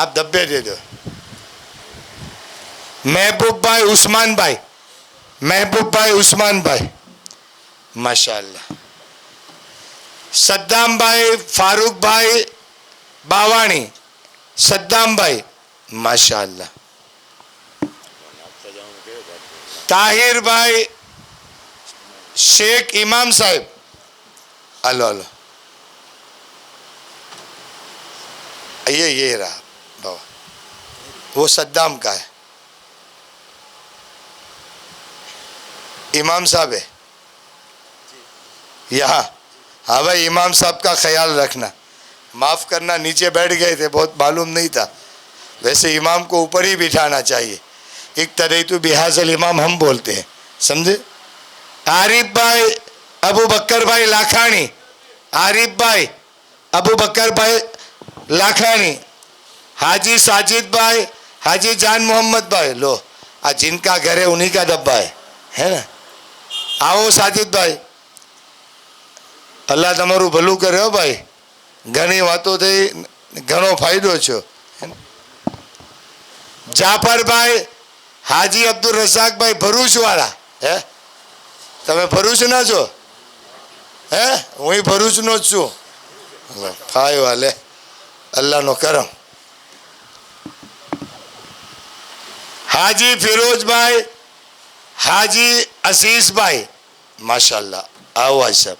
آپ ڈبے دے دو. محبوب بھائی عثمان بھائی, محبوب بھائی عثمان بھائی ماشاء اللہ. صدام بھائی فاروق بھائی باوانی, صدام بھائی ماشاء اللہ. طاہر بھائی شیخ امام صاحب. ہلو ہلو, یہ رہا بابا, وہ صدام کا ہے. امام صاحب ہے یہاں. ہاں بھائی امام صاحب کا خیال رکھنا. معاف کرنا نیچے بیٹھ گئے تھے, بہت معلوم نہیں تھا. ویسے امام کو اوپر ہی بٹھانا چاہیے. ایک طرح تو بحاظ الامام ہم بولتے ہیں, سمجھے. عارف بھائی ابو بکر بھائی لاکھانی, عارف بھائی ابو بکر بھائی لاکھانی. حاجی ساجد بھائی حاجی جان محمد بھائی. لو جن کا گھر ہے انہی کا ڈبہ ہے نا. آؤ ساجد بھائی, اللہ તમારું ભલું કરે હો ભાઈ. ઘણી વાતો થઈ, ઘણો ફાયદો છો. જાફર ભાઈ હાજી અબ્દુલ રઝાક ભાઈ ભરૂચ વાળા. હે તમે ભરૂચ ના છો? હે હું ભરૂચ નો જ છું. ફાય વાલે અલ્લાહનો કરમ. હાજી ફિરોજ ભાઈ હાજી અસીસ ભાઈ માશાલ્લાહ. આવો હાજી સાહેબ.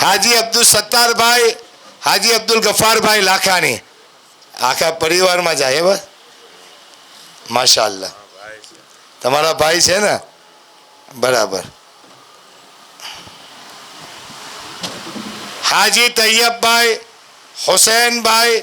હાજી અબ્દુલ સત્તાર ભાઈ હાજી અબ્દુલ ગફાર ભાઈ લાખાણી. આખા પરિવારમાં જાય બસ માશાઅલ્લાહ. તમારા ભાઈ છે ને બરાબર. હાજી તૈયબ ભાઈ હુસૈન ભાઈ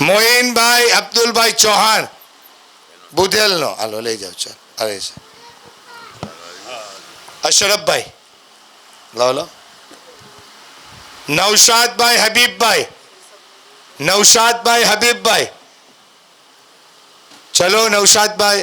મોઇન ભાઈ અબ્દુલભાઈ ચૌહાણ બુધેલનો. હાલો લઈ જાઓ. ચાલ અરે અશરફભાઈ લાવો લો. નૌશાદભાઈ હબીબભાઈ, નૌશાદભાઈ હબીબભાઈ. ચલો નૌશાદભાઈ,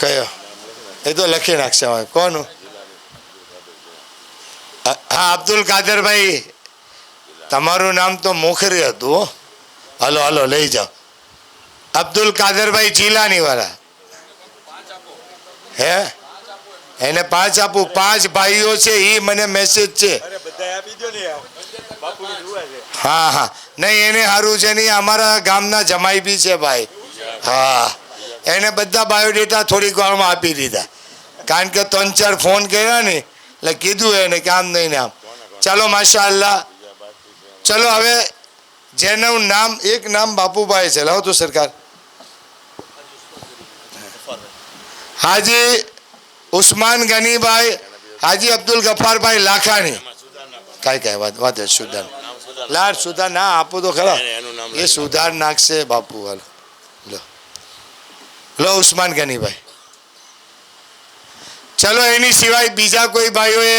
કયો એ તો લખી નાખશે. કોનું? હા અબ્દુલ કાદરભાઈ, તમારું નામ તો મોખરી હતું. હાલો હાલો લઈ જાઓ. અબ્દુલ કાદરભાઈ જીલાની વાળા હે એને 5 આપું. 5 ભાઈઓ છે એ મને મેસેજ છે. હા હા નહીં એને સારું છે નહીં, અમારા ગામના જમાઈ બી છે ભાઈ. હા એને બધા બાયોડેટા થોડીક વારમાં આપી દીધા, કારણ કે 3-4 ફોન કર્યા ને એટલે કીધું એને કે આમ નહીં ને આમ. ચાલો માશા અલ્લાહ. ચલો હવે જેનું નામ એક નામ બાપુભાઈ છે, લાવો તો સરકાર. હાજી ઉસ્માન ગનીભાઈ, હાજી અબ્દુલ ગફારભાઈ લાખાણી. કાંઈ વાત સુધાર લાડ સુધાર ના આપો તો ખરા, એ સુધાર નાખશે બાપુ. હાલો લો લો ઉસ્માન ગનીભાઈ. ચલો એની સિવાય બીજા કોઈ ભાઈઓએ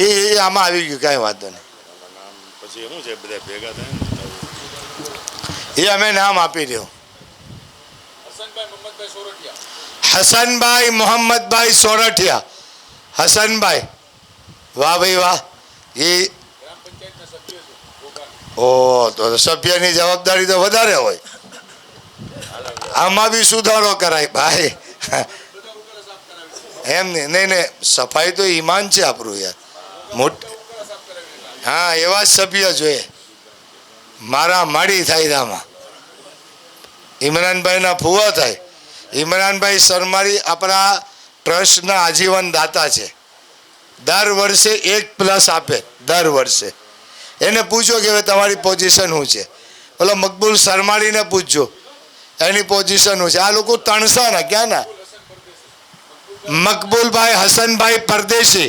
એ આમાં આવી ગયું, કાંઈ વાંધો નહીં. એ અમે નામ આપી દઉં. હસનભાઈ મોહમ્મદભાઈ સોરઠિયા. હસનભાઈ વાહ ભાઈ વાહ. એ ઓ તો સભ્યની જવાબદારી તો વધારે હોય, આમાં બી સુધારો કરાય ભાઈ. એમ નહીં નહીં, સફાઈ તો ઈમાન છે આપણું યાર. હા એવા સભ્ય જોઈએ, મારા માડી થાય આમાં. ઇમરાનભાઈના ફુવા થાય. ઇમરાનભાઈ સરમારી આપણા ટ્રસ્ટના આજીવન દાતા છે. દર વર્ષે 1+ આપે, દર વર્ષે. એને પૂછો કે હવે તમારી પોઝિશન શું છે, ઓલો મકબૂલ સરમારીને પૂછજો એની પોઝિશન શું છે. આ લોકો તણસાના ક્યાંના? મકબૂલભાઈ હસનભાઈ પરદેશી.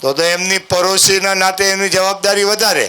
તો એમની પરોશીના નાતે એની જવાબદારી વધારે.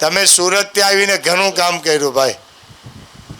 તમે સુરતથી આવીને ઘણું કામ કર્યું ભાઈ.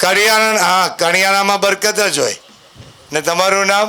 કડિયાણા, હા કડિયાણામાં બરકત જ હોય ને. તમારું નામ?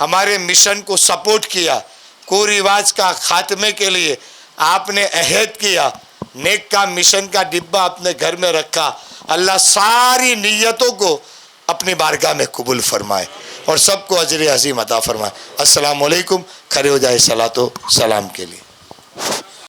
ہمارے مشن کو سپورٹ کیا، کو رواج کا خاتمے کے لیے آپ نے عہد کیا، نیک کا مشن کا ڈبہ اپنے گھر میں رکھا. اللہ ساری نیتوں کو اپنی بارگاہ میں قبول فرمائے اور سب کو اجر عظیم عطا فرمائے. السلام علیکم. کھڑے ہو جائے صلاۃ و سلام کے لیے.